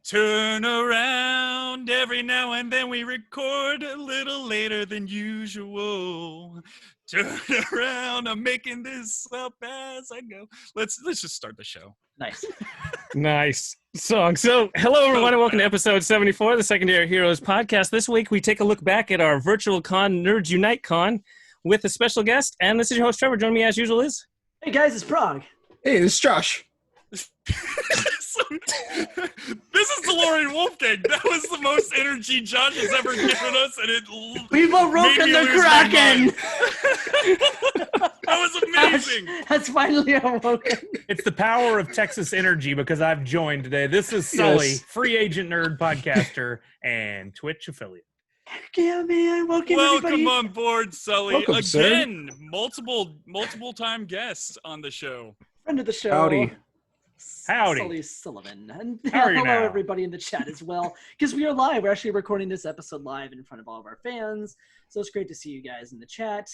Turn around every now and then we record a little later than usual. Turn around, I'm making this up as I go. Let's just start the show. Nice. Nice song. So, hello everyone, and welcome to episode 74 of the Secondary Heroes podcast. This week, we take a look back at our virtual con, Nerds Unite Con, with a special guest. And this is your host, Trevor. Joining me as usual is... Hey guys, it's Prague. Hey, this is Josh. This is DeLorean Wolfgang. That was the most energy Josh has ever given us, and it We've awoken the Kraken! That was amazing. That's finally awoken. It's the power of Texas energy because I've joined today. This is Sully, Yes. free agent nerd podcaster and Twitch affiliate. Yeah, man. Welcome Welcome on board, Sully. Welcome, Again, multiple time guests on the show. Friend of the show. Howdy. Howdy. Sully Sullivan. And How are you hello, now? everybody in the chat as well. Because we are live. We're actually recording this episode live in front of all of our fans. So it's great to see you guys in the chat.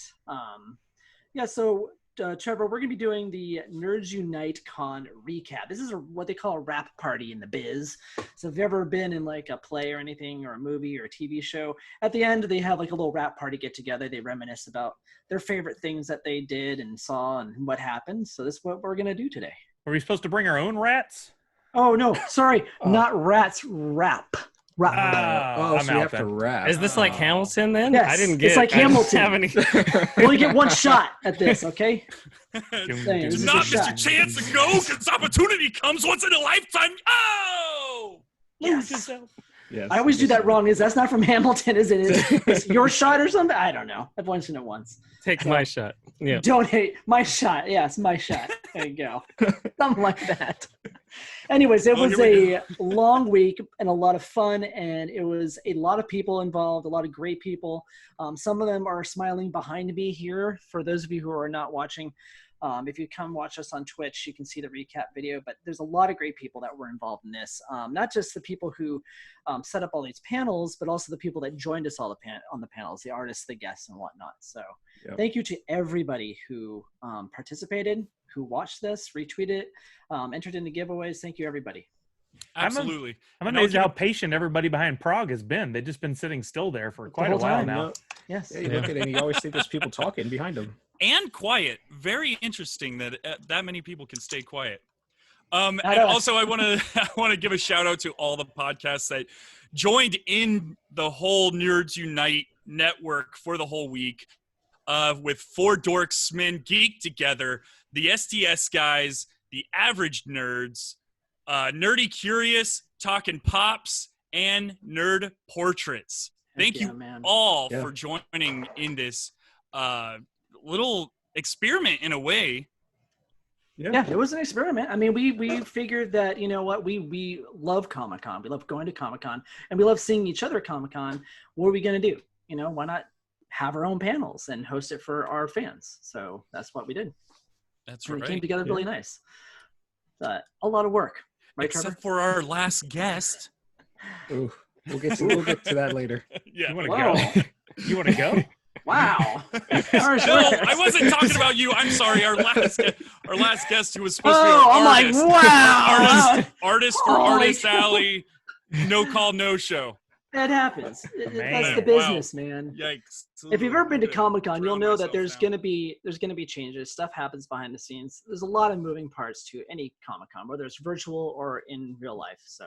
Trevor, we're going to be doing the Nerds Unite Con recap. This is what they call a rap party in the biz. So if you've ever been in like a play or anything or a movie or a TV show, at the end they have like a little rap party get together. They reminisce about their favorite things that they did and saw and what happened. So this is what we're going to do today. Are we supposed to bring our own rats? Oh, no. Sorry. Not rats. Rap. Rap. Oh, I'm so you out have to then. rap. Is this like Hamilton then? Yes, I didn't it's get like I didn't Hamilton. have any. You only get one shot at this, okay? It's Saying, this is not your just shot. your chance to go, because opportunity comes once in a lifetime. Oh! Yes. Yes. I always do that wrong. That's not from Hamilton, is it? It's your shot or something? I don't know. I've only seen it once. Take my shot. Yeah. Don't hate my shot. Yes, my shot. There you go. Something like that. Anyways, it was here a long week and a lot of fun, and it was a lot of people involved, a lot of great people. Some of them are smiling behind me here. For those of you who are not watching, if you come watch us on Twitch, you can see the recap video, but there's a lot of great people that were involved in this. Not just the people who set up all these panels, but also the people that joined us on the panels, the artists, the guests, and whatnot. So Thank you to everybody who participated, who watched this, retweeted, entered into giveaways. Thank you, everybody. Absolutely. I'm amazed how patient everybody behind Prague has been. They've just been sitting still there for quite a whole while time, now. Yes. Yeah, you look at it and you always think there's people talking behind them. And quiet. Very interesting that that many people can stay quiet. And Not us. also, I want to give a shout out to all the podcasts that joined in the whole Nerds Unite network for the whole week, with Four Dorksmen, Geek Together, the STS Guys, the Average Nerds, Nerdy Curious, Talking Pops, and Nerd Portraits. Thank you man. all Yeah. for joining in this little experiment in a way. Yeah, it was an experiment. I mean, we figured that, you know what, we love Comic-Con. We love going to Comic-Con, and we love seeing each other at Comic-Con. What are we going to do? You know, why not have our own panels and host it for our fans? So that's what we did. That's And right. it came together really nice. A lot of lot right, Except Trevor? for our last guest. Ooh, we'll get to that later. Yeah. You want to Whoa. go? You want to go? Wow. No, I wasn't talking about you. I'm sorry. Our last guest who was supposed to be Oh, an I'm artist. like, wow. Artist for Holy Artist cow. Alley. No call, no show. That happens. Man. That's the business, man. Yikes. If you've ever been to Good. Comic-Con, you'll Throwing know that myself there's down. gonna be changes. Stuff happens behind the scenes. There's a lot of moving parts to any Comic-Con, whether it's virtual or in real life. So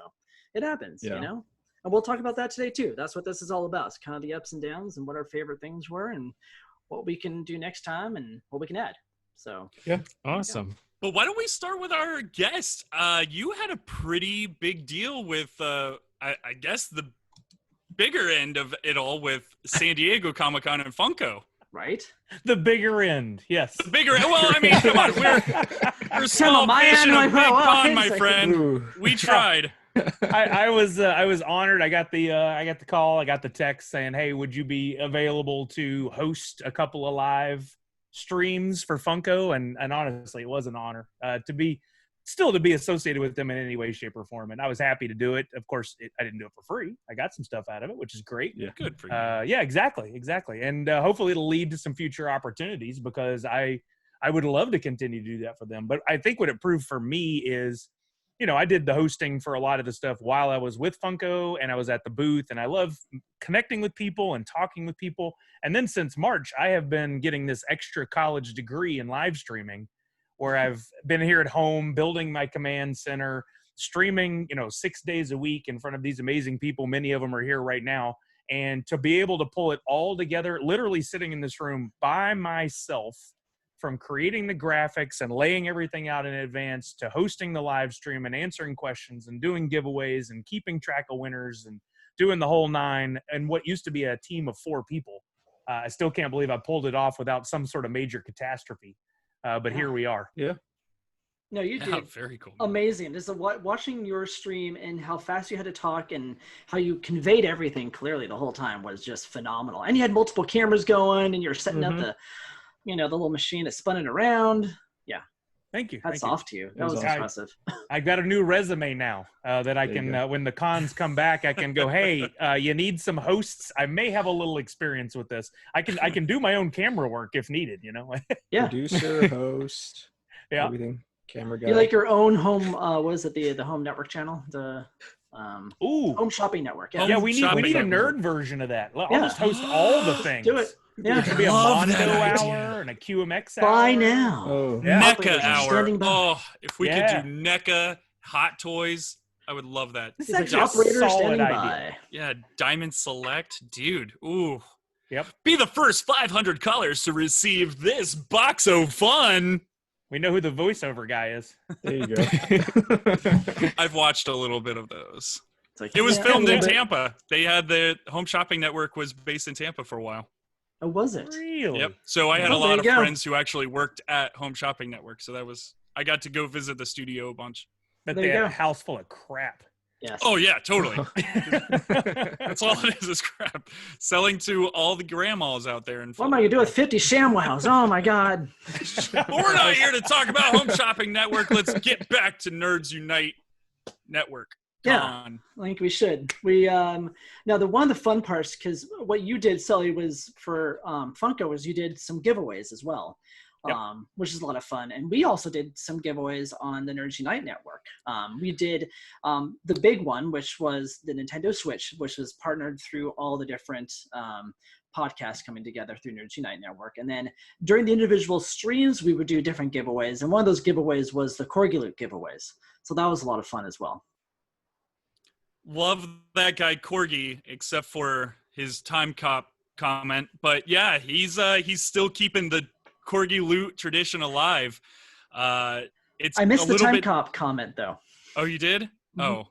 it happens, Yeah. you know. And we'll talk about that today too. That's what this is all about. It's kind of the ups and downs and what our favorite things were and what we can do next time and what we can add. So Awesome. But why don't we start with our guest? You had a pretty big deal with, I guess, the bigger end of it all with San Diego Comic-Con and Funko. right. The bigger end, yes. The bigger, well, I mean, come on, we're small my fish end, in a like, big well, pond, my it's like- friend. Ooh. We tried. I was honored. I got the call. I got the text saying, "Hey, would you be available to host a couple of live streams for Funko?" And honestly, it was an honor to be associated with them in any way, shape, or form. And I was happy to do it. Of course, I didn't do it for free. I got some stuff out of it, which is great. Yeah. Good for you. Yeah, exactly. And hopefully it'll lead to some future opportunities because I would love to continue to do that for them. But I think what it proved for me is I did the hosting for a lot of the stuff while I was with Funko and I was at the booth, and I love connecting with people and talking with people. And then since March, I have been getting this extra college degree in live streaming where I've been here at home building my command center, streaming, 6 days a week in front of these amazing people. Many of them are here right now. And to be able to pull it all together, literally sitting in this room by myself, from creating the graphics and laying everything out in advance to hosting the live stream and answering questions and doing giveaways and keeping track of winners and doing the whole nine, and what used to be a team of 4 people. I still can't believe I pulled it off without some sort of major catastrophe. But here we are. Yeah. No, you did very cool. amazing. Just watching your stream and how fast you had to talk and how you conveyed everything clearly the whole time was just phenomenal. And you had multiple cameras going, and you're setting up the little machine that spun it around. Yeah. Thank you. Hats off to you. That was impressive. I got a new resume now that I can, when the cons come back, I can go, hey, you need some hosts? I may have a little experience with this. I can do my own camera work if needed, Yeah. Producer, host, everything. Camera guy. You like your own home, what is it, the home network channel? The home shopping network. Yeah, we need a nerd version of that. I'll just host all the things. Do it. Yeah. It could be a Mondo hour and a QMX hour. Buy now. Oh. Yeah. NECA hour. Oh, if we could do NECA Hot Toys, I would love that. This is actually a solid idea. Yeah, Diamond Select. Dude, ooh. Yep. Be the first 500 callers to receive this box of fun. We know who the voiceover guy is. There you go. I've watched a little bit of those. Like, it was filmed in Tampa. They had the Home Shopping Network was based in Tampa for a while. Oh, was it? Really? Yep. So I had a lot of friends who actually worked at Home Shopping Network. So I got to go visit the studio a bunch. But they had a house full of crap. Yes. Oh, yeah, totally. That's all it is crap. Selling to all the grandmas out there. What am I going to do with 50 ShamWows? Oh, my God. But we're not here to talk about Home Shopping Network. Let's get back to Nerds Unite Network. I think we should. Now one of the fun parts, because what you did, Sully, was for Funko, was you did some giveaways as well, which is a lot of fun. And we also did some giveaways on the Nerds Unite Network. We did the big one, which was the Nintendo Switch, which was partnered through all the different podcasts coming together through Nerds Unite Network. And then during the individual streams, we would do different giveaways. And one of those giveaways was the Corgi Loot giveaways. So that was a lot of fun as well. Love that guy Corgi, except for his time cop comment. But yeah, he's still keeping the Corgi Loot tradition alive. I missed the time cop comment though. Oh, you did? Mm-hmm. Oh,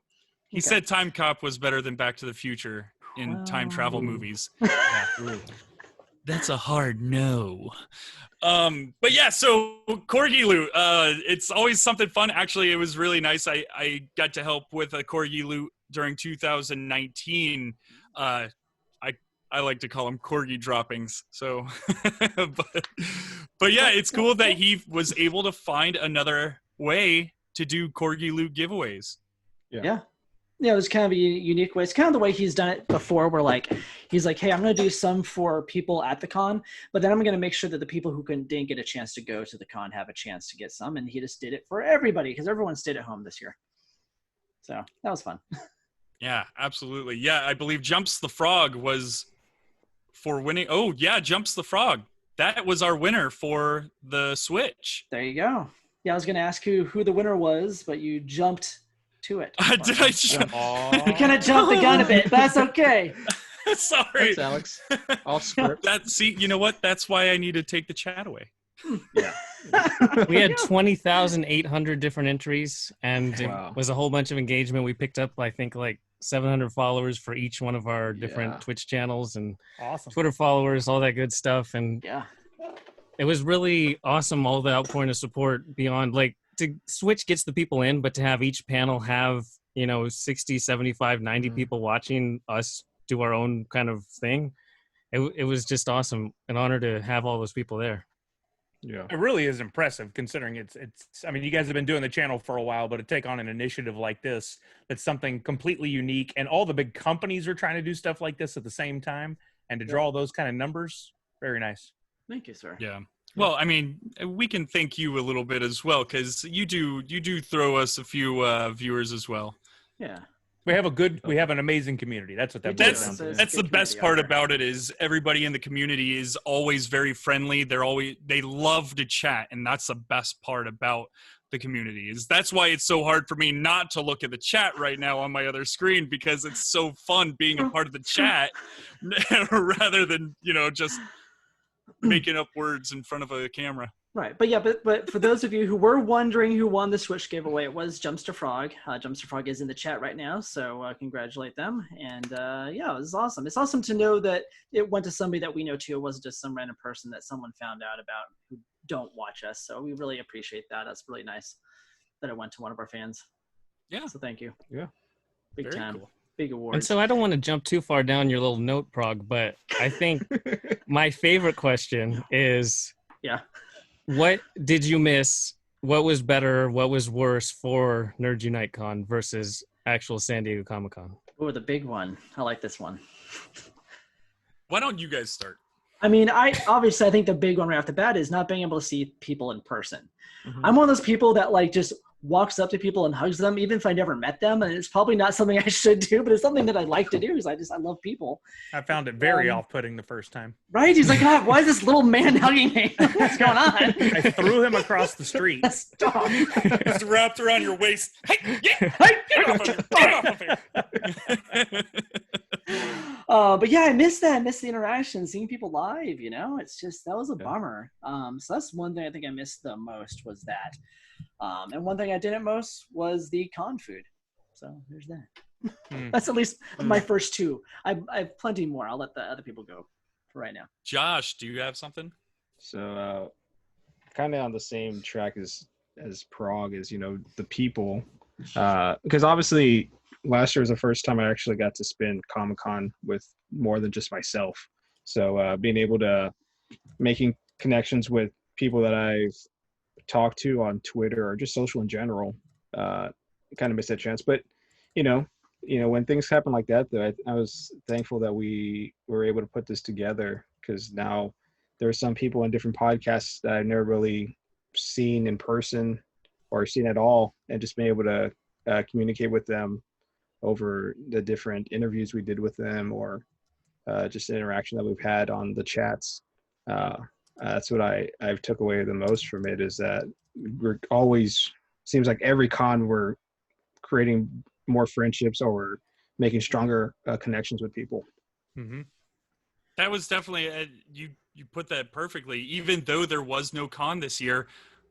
he said Time Cop was better than Back to the Future in time travel movies. Yeah. That's a hard no. But yeah, so Corgi Loot, it's always something fun. Actually, it was really nice. I got to help with a Corgi Loot during 2019. I like to call them Corgi droppings. So, but yeah, it's cool that he was able to find another way to do Corgi Loot giveaways. Yeah. Yeah, it was kind of a unique way. It's kind of the way he's done it before, where he's like, hey, I'm going to do some for people at the con, but then I'm going to make sure that the people who didn't get a chance to go to the con have a chance to get some. And he just did it for everybody because everyone stayed at home this year. So that was fun. Yeah, absolutely. Yeah, I believe Jumps the Frog was for winning. Oh, yeah, Jumps the Frog. That was our winner for the Switch. There you go. Yeah, I was going to ask who the winner was, but you jumped to it. Did I jump? You kind of jumped the gun a bit. That's okay. Sorry. Thanks, Alex. Off script. See, you know what? That's why I need to take the chat away. Yeah. We had 20,800 different entries, and it was a whole bunch of engagement. We picked up, I think, 700 followers for each one of our different Twitch channels and Twitter followers, all that good stuff. And it was really awesome, all the outpouring of support beyond, to Switch gets the people in, but to have each panel have, 60, 75, 90 people watching us do our own kind of thing. It was just awesome. An honor to have all those people there. Yeah, it really is impressive considering it's. I mean, you guys have been doing the channel for a while, but to take on an initiative like this, that's something completely unique, and all the big companies are trying to do stuff like this at the same time, and to draw those kind of numbers, very nice. Thank you, sir. Yeah, Well, I mean, we can thank you a little bit as well, because you do throw us a few viewers as well. Yeah. We have an amazing community. That's what that boils down to. That's the best part about it is everybody in the community is always very friendly. They love to chat, and that's the best part about the community. That's why it's so hard for me not to look at the chat right now on my other screen, because it's so fun being a part of the chat rather than, just making up words in front of a camera. Right, but for those of you who were wondering who won the Switch giveaway, it was Jumpster Frog. Jumpster Frog is in the chat right now, so congratulate them. And it was awesome. It's awesome to know that it went to somebody that we know too. It wasn't just some random person that someone found out about who don't watch us. So we really appreciate that. That's really nice that it went to one of our fans. Yeah. So thank you. Yeah. Big Very time. Cool. Big award. And so I don't want to jump too far down your little note, Prog, but I think my favorite question is, what did you miss? What was better? What was worse for Nerds Unite Con versus actual San Diego Comic-Con? Oh, the big one. I like this one. Why don't you guys start? I mean, I think the big one right off the bat is not being able to see people in person. Mm-hmm. I'm one of those people that just walks up to people and hugs them, even if I never met them. And it's probably not something I should do, but it's something that I like to do because I love people. I found it very off-putting the first time. Right? He's like, God, why is this little man hugging me? What's going on? I threw him across the street. Stop. It's wrapped around your waist. Hey, get off of here. But yeah, I miss that. I miss the interaction, seeing people live, It's just, that was a bummer. So that's one thing I think I missed the most was that. And one thing I didn't most was the con food. So there's that. That's at least my first two. I have plenty more. I'll let the other people go for right now. Josh, do you have something? So kind of on the same track as Prague is, the people. Because obviously last year was the first time I actually got to spend Comic-Con with more than just myself. So being able to making connections with people that I've talked to on Twitter or just social in general, kind of missed that chance. But when things happen like that, though, I was thankful that we were able to put this together, because now there are some people in different podcasts that I've never really seen in person or seen at all, and just being able to communicate with them over the different interviews we did with them, or just the interaction that we've had on the chats. That's what I've took away the most from it, is that we're always, seems like every con we're creating more friendships, or we're making stronger connections with people. Mm-hmm. That was definitely, you put that perfectly. Even though there was no con this year,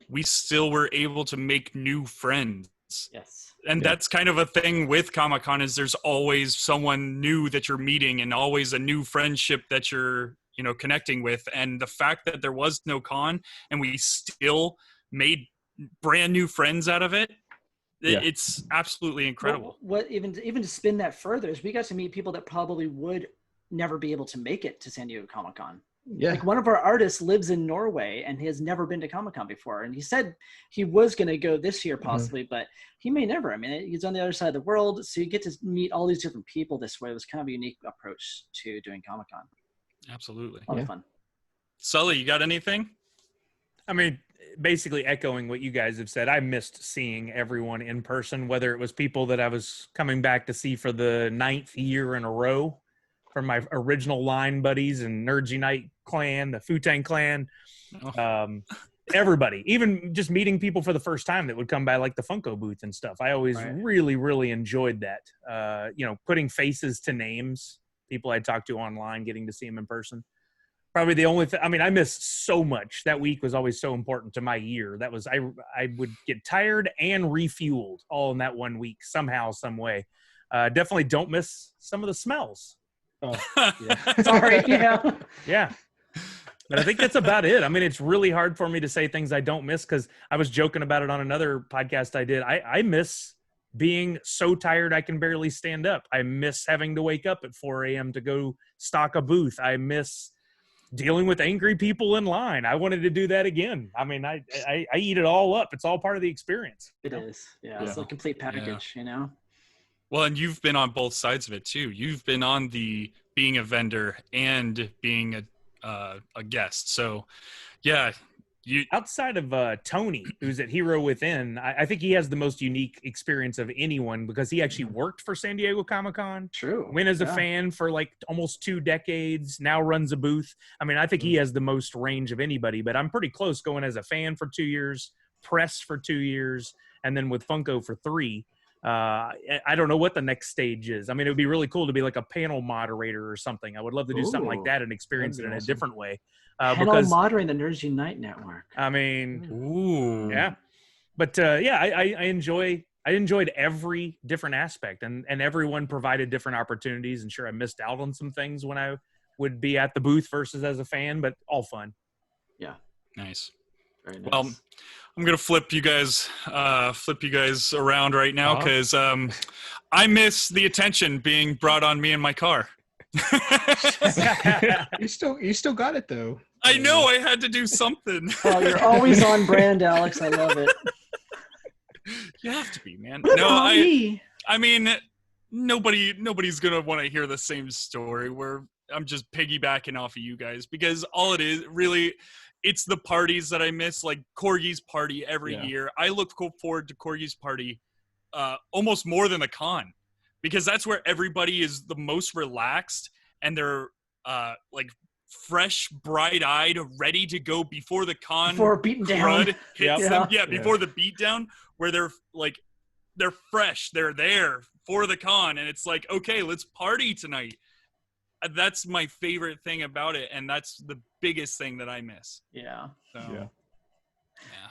we still were able to make new friends. Yes. And that's kind of a thing with Comic-Con, is there's always someone new that you're meeting, and always a new friendship that you're connecting with. And the fact that there was no con and we still made brand new friends out of it, it's absolutely incredible. What even to spin that further is we got to meet people that probably would never be able to make it to San Diego Comic-Con. Yeah. Like one of our artists lives in Norway and he has never been to Comic-Con before. And he said he was going to go this year possibly, but he may never. I mean, he's on the other side of the world. So you get to meet all these different people this way. It was kind of a unique approach to doing Comic-Con. Absolutely. A lot of fun. Sully, you got anything? I mean, basically echoing what you guys have said, I missed seeing everyone in person, whether it was people that I was coming back to see for the 9th year in a row from my original line buddies and Nerds Unite clan, the Fu-Tang clan, everybody, even just meeting people for the first time that would come by like the Funko booth and stuff. I always really, really enjoyed that. Putting faces to names, people I'd talked to online, getting to see them in person. Probably the only thing, I mean, I missed so much. That week was always so important to my year. That was, I would get tired and refueled all in that 1 week, somehow, some way. Definitely don't miss some of the smells. Oh, yeah. Sorry. Yeah. But I think that's about it. I mean, it's really hard for me to say things I don't miss, because I was joking about it on another podcast I did. I miss being so tired I can barely stand up. I miss having to wake up at 4 a.m. to go stock a booth. I miss dealing with angry people in line. I wanted to do that again. I mean, I eat it all up. It's all part of the experience. It is. Yeah. It's a complete package, Well, and you've been on both sides of it too. You've been on the being a vendor and being a guest. So, yeah, Outside of Tony, who's at Hero Within, I think he has the most unique experience of anyone because he actually worked for San Diego Comic-Con. True. Went as a fan for like almost 2 decades, now runs a booth. I mean, I think he has the most range of anybody, but I'm pretty close going as a fan for 2 years, press for 2 years, and then with Funko for 3. I don't know what the next stage is. I mean, it would be really cool to be like a panel moderator or something. I would love to do something like that and experience it in a different way. Panel moderating the Nerds Unite network. I mean, yeah. But I enjoyed every different aspect, and everyone provided different opportunities. And sure, I missed out on some things when I would be at the booth versus as a fan, but all fun. Yeah. Nice. Very nice. Well, I'm gonna flip you guys around right now because I miss the attention being brought on me in my car. You still got it though. I know I had to do something. Oh, you're always on brand, Alex. I love it. You have to be, man. No, I mean, nobody's gonna want to hear the same story where I'm just piggybacking off of you guys because all it is really. It's the parties that I miss, like Corgi's party every year. I look forward to Corgi's party almost more than the con because that's where everybody is the most relaxed and they're like fresh, bright-eyed, ready to go before the con. Before beating down. Hits them. Yeah, before the beatdown where they're fresh. They're there for the con. And it's like, okay, let's party tonight. That's my favorite thing about it, and that's the biggest thing that I miss. Yeah. So, yeah.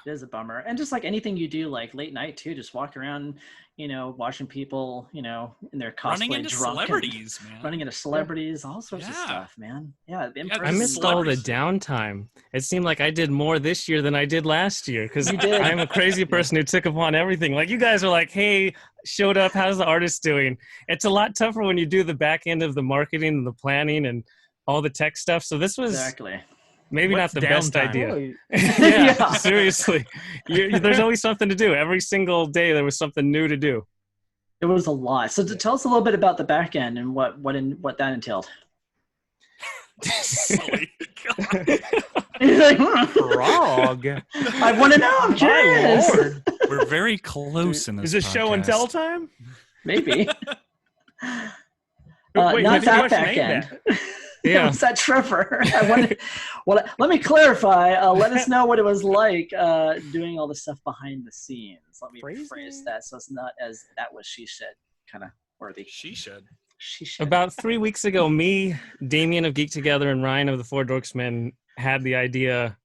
It is a bummer. And just like anything you do, like late night too, just walk around, watching people, in their cosplay running into celebrities, man. Running into celebrities, all sorts of stuff, man. Yeah. I missed all the downtime. It seemed like I did more this year than I did last year because I'm a crazy person who took upon everything. Like you guys are like, hey, showed up, how's the artist doing? It's a lot tougher when you do the back end of the marketing and the planning and all the tech stuff. So this was maybe not the best idea. Yeah, seriously. There's always something to do. Every single day there was something new to do. It was a lot. So tell us a little bit about the back end and what that entailed. Sully. Frog. I want to know. I'm curious. We're very close in this. Is this show and tell time? Maybe. Wait, not that back end. Yeah. It was that Trevor. Let me clarify. Let us know what it was like doing all the stuff behind the scenes. Let me rephrase that so it's not as that was she said kind of worthy. She said. About 3 weeks ago, me, Damien of Geek Together, and Ryan of the Four Dorksmen had the idea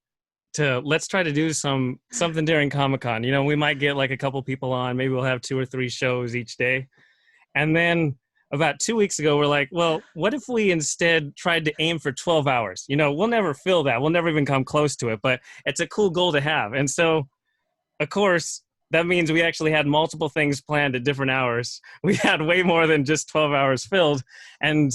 to let's try to do something during Comic-Con. We might get like a couple people on. Maybe we'll have 2 or 3 shows each day. And then about 2 weeks ago, we're like, well, what if we instead tried to aim for 12 hours? We'll never fill that. We'll never even come close to it, but it's a cool goal to have. And so, of course, that means we actually had multiple things planned at different hours. We had way more than just 12 hours filled. And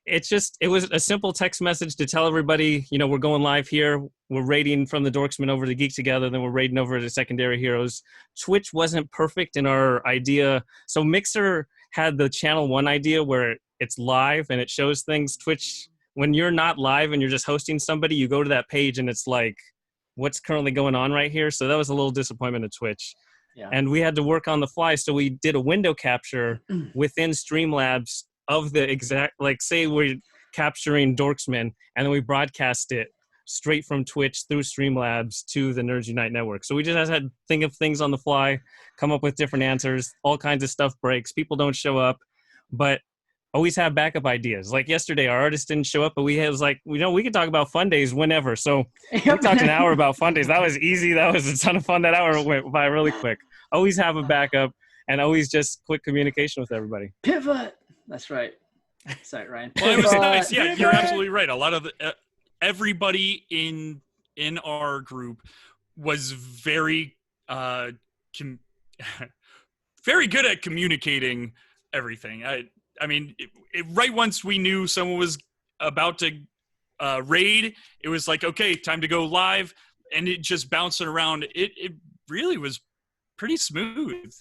it was a simple text message to tell everybody, we're going live here. We're raiding from the Dorksmen over to Geek Together. Then we're raiding over to Secondary Heroes. Twitch wasn't perfect in our idea. So Mixer had the channel 1 idea where it's live and it shows things. Twitch, when you're not live and you're just hosting somebody, you go to that page and it's like, what's currently going on right here? So that was a little disappointment to Twitch. Yeah. And we had to work on the fly. So we did a window capture within Streamlabs of the exact, like say we're capturing Dorksmen and then we broadcast it straight from Twitch through Streamlabs to the Nerds Unite network. So we just had to think of things on the fly, come up with different answers, all kinds of stuff breaks. People don't show up, but always have backup ideas. Like yesterday, our artist didn't show up, but we was like, we could talk about fun days whenever. So we talked an hour about fun days. That was easy. That was a ton of fun. That hour went by really quick. Always have a backup and always just quick communication with everybody. Pivot. That's right. Sorry, Ryan. Well, it was nice. Yeah, you're absolutely right. A lot of everybody in our group was very very good at communicating everything. I mean, right once we knew someone was about to raid, it was like, okay, time to go live, and it just bouncing around. It really was pretty smooth.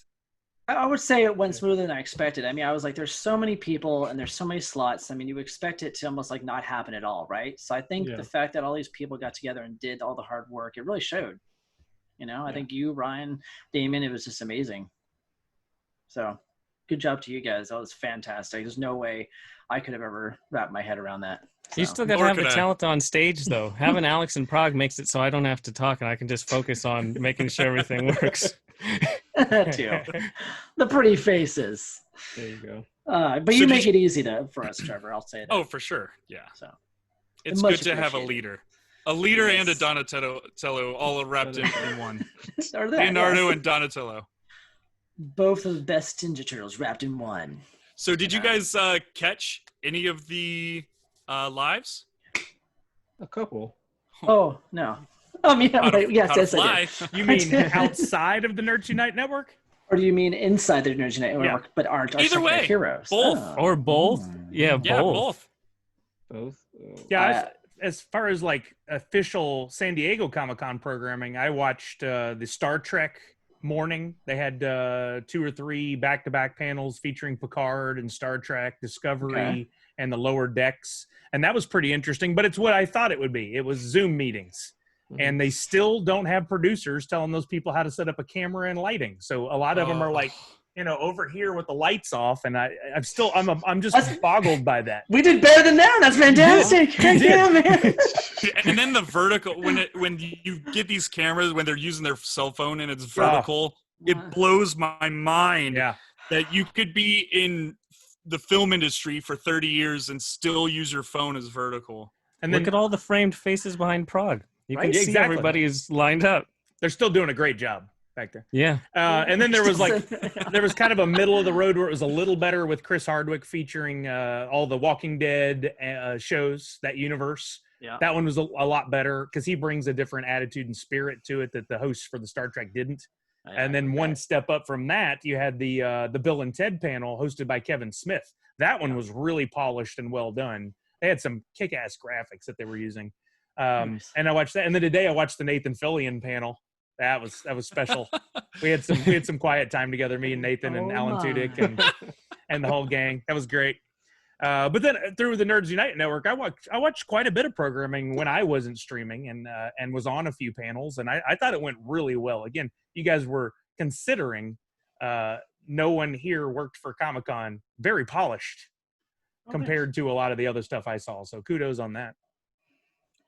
I would say it went smoother than I expected. I mean, I was like, there's so many people and there's so many slots. I mean, you expect it to almost like not happen at all, right? So I think the fact that all these people got together and did all the hard work, it really showed. You know, I think you, Ryan, Damon, it was just amazing. So good job to you guys. That was fantastic. There's no way I could have ever wrapped my head around that. So. You still got to have the talent on stage, though. Having Alex in Prague makes it so I don't have to talk and I can just focus on making sure everything works. Too. The pretty faces. There you go. But you make it easy for us, Trevor. I'll say that. Oh, for sure. Yeah. So it's good to have a leader. A leader and a Donatello all wrapped in one. Leonardo and Donatello. Both of the best Ninja Turtles wrapped in one. So did you guys catch any of the lives? A couple. Oh, no. Yes, I did. You mean outside of the Nerds Unite network? Or do you mean inside the Nerds Unite network, but aren't our either way heroes? Both. Or both? Yeah, both. Both? Yeah, as far as like official San Diego Comic-Con programming, I watched the Star Trek morning. They had 2 or 3 back-to-back panels featuring Picard and Star Trek, Discovery, and the lower decks. And that was pretty interesting, but it's what I thought it would be. It was Zoom meetings. And they still don't have producers telling those people how to set up a camera and lighting. So a lot of them are like, over here with the lights off, and I'm just boggled by that. We did better than that. That's fantastic. Yeah, man. And then the vertical, when you get these cameras when they're using their cell phone and it's vertical, it blows my mind that you could be in the film industry for 30 years and still use your phone as vertical. And then look at all the framed faces behind Prague. You can see everybody is lined up. They're still doing a great job back there. Yeah. And then there was kind of a middle of the road where it was a little better with Chris Hardwick featuring all the Walking Dead shows, that universe. Yeah. That one was a lot better because he brings a different attitude and spirit to it that the hosts for the Star Trek didn't. And then one step up from that, you had the Bill and Ted panel hosted by Kevin Smith. That one was really polished and well done. They had some kick-ass graphics that they were using. And I watched that. And then today I watched the Nathan Fillion panel. That was special. we had some quiet time together, me and Nathan and Alan Tudyk and the whole gang. That was great. But then through the Nerds Unite network, I watched quite a bit of programming when I wasn't streaming and was on a few panels, and I thought it went really well. Again, you guys were considering no one here worked for Comic-Con, very polished compared to a lot of the other stuff I saw. So kudos on that.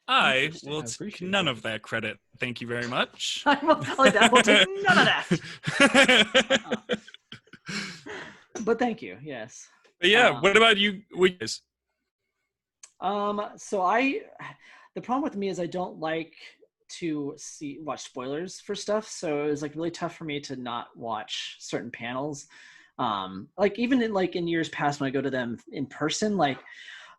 I will take none of that credit. Thank you very much. I will take none of that. But thank you. Yes. But yeah. What about you? So the problem with me is I don't like to watch spoilers for stuff. So it was like really tough for me to not watch certain panels. Like even in years past when I go to them in person, like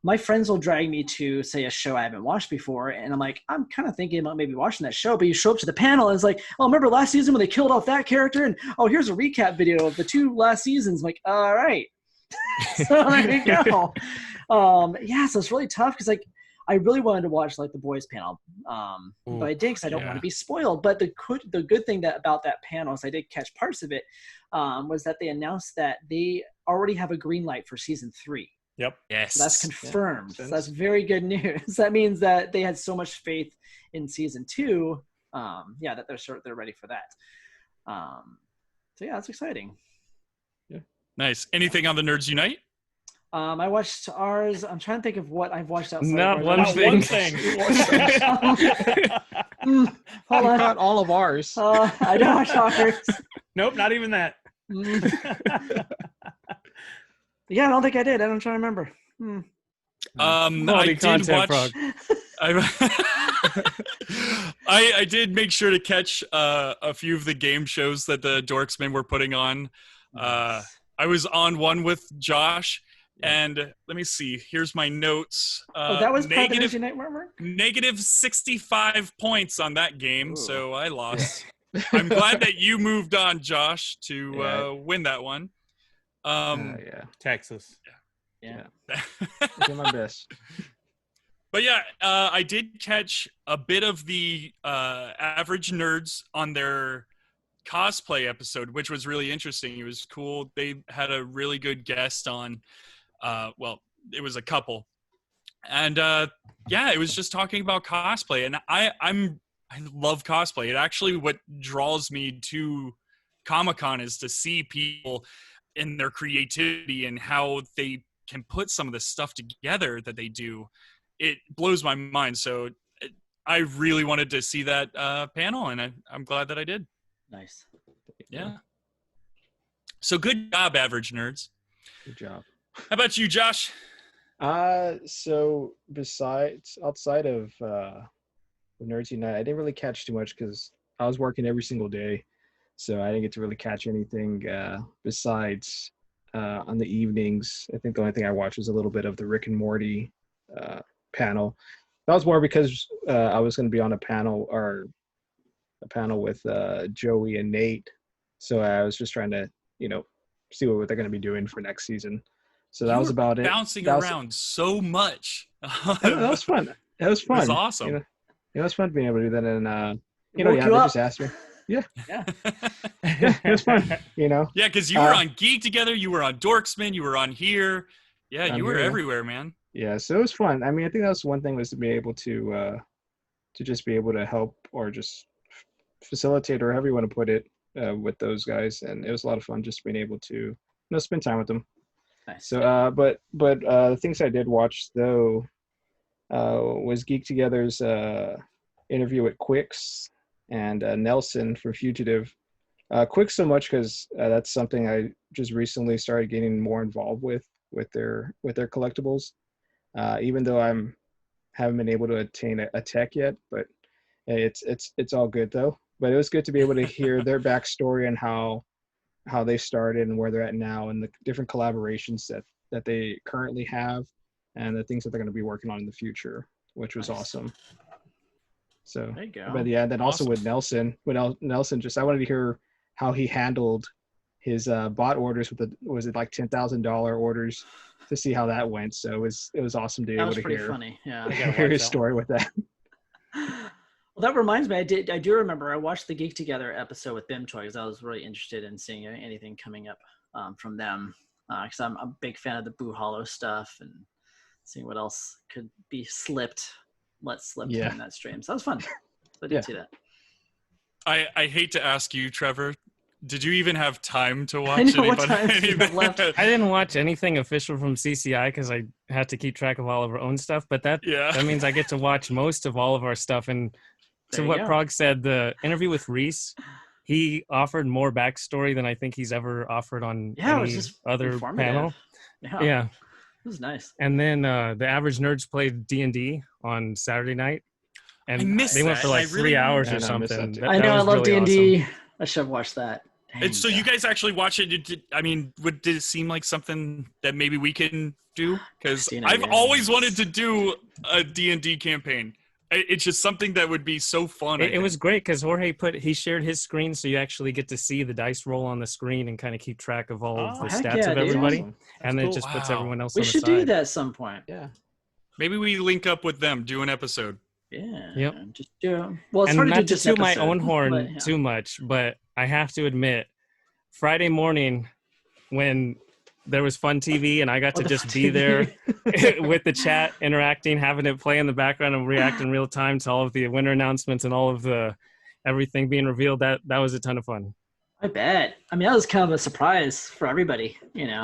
my friends will drag me to say a show I haven't watched before. And I'm like, I'm kind of thinking about maybe watching that show, but you show up to the panel and it's like, oh, remember last season when they killed off that character? And oh, here's a recap video of the 2 last seasons. I'm like, all right. So there you go. So it's really tough because like I really wanted to watch like the boys panel, but I did because I don't want to be spoiled. But the good thing about that panel is I did catch parts of it was that they announced that they already have a green light for season 3. Yep. Yes. So that's confirmed. So that's very good news. That means that they had so much faith in season 2. That they're ready for that. So yeah, that's exciting. Yeah. Nice. Anything on the Nerds Unite? I watched ours. I'm trying to think of what I've watched outside. Not one thing. Hold on. Not all of ours. I don't watch ours. Nope, not even that. Yeah, I don't think I did. I'm trying to remember. I did watch. I did make sure to catch a few of the game shows that the Dorksmen were putting on. I was on one with Josh, and let me see. Here's my notes. That was negative negative 65 points on that game, so I lost. I'm glad that you moved on, Josh, to win that one. Texas. Yeah. I did my best. But yeah, I did catch a bit of the average nerds on their cosplay episode, which was really interesting. It was cool. They had a really good guest on. Well, it was a couple, and yeah, it was just talking about cosplay, and I love cosplay. It actually what draws me to Comic-Con is to see people in their creativity and how they can put some of the stuff together that they do. It blows my mind. So I really wanted to see that panel, and I'm glad that I did. Nice. Yeah. So good job, average nerds. Good job. How about you, Josh? So outside of Nerds Unite, I didn't really catch too much because I was working every single day, so I didn't get to really catch anything besides on the evenings. I think the only thing I watched was a little bit of the Rick and Morty panel. That was more because I was going to be on a panel with Joey and Nate, so I was just trying to see what they're going to be doing for next season. So that was about it. Bouncing around so much. That was fun. It was fun. It was awesome. It was fun being able to do that, and they just asked me. Yeah. It was fun. Yeah, because you were on Geek Together, you were on Dorksmen, you were on here. Yeah, you were everywhere, man. Yeah, so it was fun. I mean, I think that was one thing, was to be able to just be able to help or just facilitate, or however you want to put it, with those guys, and it was a lot of fun just being able to spend time with them. Nice. So, but the things I did watch though was Geek Together's interview with Quix and Nelson from Fugitive. Quix so much because that's something I just recently started getting more involved with their collectibles. Even though haven't been able to attain a tech yet, but it's all good though. But it was good to be able to hear their backstory and how they started and where they're at now, and the different collaborations that they currently have, and the things that they're going to be working on in the future, which was awesome. So, there you go. But yeah, then also with Nelson, just I wanted to hear how he handled his bot orders was it like $10,000 orders, to see how that went. So it was awesome to be able to hear. That was pretty funny. Yeah, hear his story with that. Well, that reminds me, I do remember I watched the Geek Together episode with BIMToy because I was really interested in seeing anything coming up from them, because I'm a big fan of the Boo Hollow stuff and seeing what else could be let slip in that stream. So that was fun. So I did see that. I hate to ask you, Trevor, did you even have time to watch anything left? I didn't watch anything official from CCI because I had to keep track of all of our own stuff, but that means I get to watch most of all of our stuff. And to what Prog said, the interview with Reese, he offered more backstory than I think he's ever offered on any other panel. Yeah. It was nice. And then the Average Nerds played D&D on Saturday night. And they went for like 3 hours or something. I know, I love really D&D. awesome. I should have watched that. And so you guys actually watch it? Did it seem like something that maybe we can do? Because I've always wanted to do a D&D campaign. It's just something that would be so fun. It was great because Jorge he shared his screen, so you actually get to see the dice roll on the screen and kind of keep track of all of the stats of everybody. Awesome. And then it just puts everyone else we on the should side. do that at some point. Yeah. Maybe we link up with them, do an episode. Yeah. Yep. Just do. Well, it's and hard not to do to this toot my episode, own horn too much, but I have to admit, Friday morning when there was Fun TV and I got to just be there with the chat, interacting, having it play in the background and react in real time to all of the winner announcements and all of the everything being revealed. That was a ton of fun. I bet. I mean, that was kind of a surprise for everybody,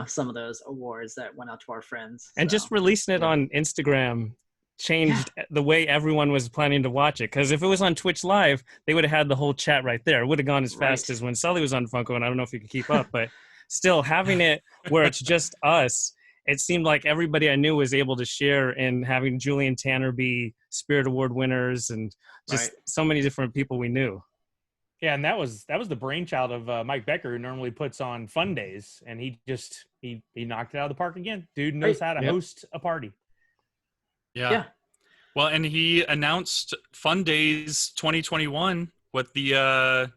some of those awards that went out to our friends. And just releasing it on Instagram changed the way everyone was planning to watch it. Because if it was on Twitch Live, they would have had the whole chat right there. It would have gone as fast as when Sully was on Funko, and I don't know if you could keep up, but still having it where it's just us, it seemed like everybody I knew was able to share in having Julian Tanner be Spirit Award winners and just so many different people we knew. Yeah, and that was the brainchild of Mike Becker, who normally puts on Fun Days, and he knocked it out of the park again. Dude knows how to host a party. Yeah. Well, and he announced Fun Days 2021 with the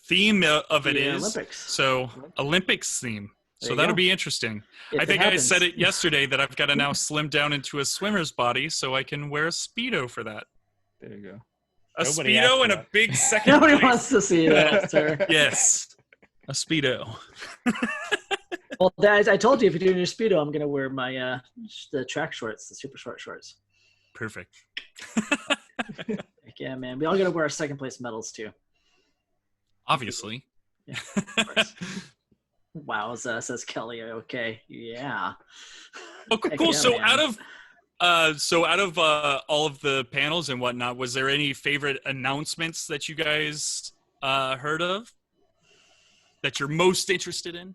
theme of it is Olympics. So Olympics theme. So that'll be interesting. I think I said it yesterday that I've got to now slim down into a swimmer's body so I can wear a Speedo for that. There you go. A Nobody Speedo and a that. big second Nobody place. wants to see that, sir. Yes, a Speedo. Well, guys, I told you if you're doing your Speedo, I'm going to wear my the track shorts, the super short shorts. Perfect. Yeah, man. We all got to wear our second place medals, too. Obviously. Yeah, of course. Wowza, says Kelly. Okay, yeah. Oh, cool. Yeah, So man. out of all of the panels and whatnot, was there any favorite announcements that you guys heard of that you're most interested in?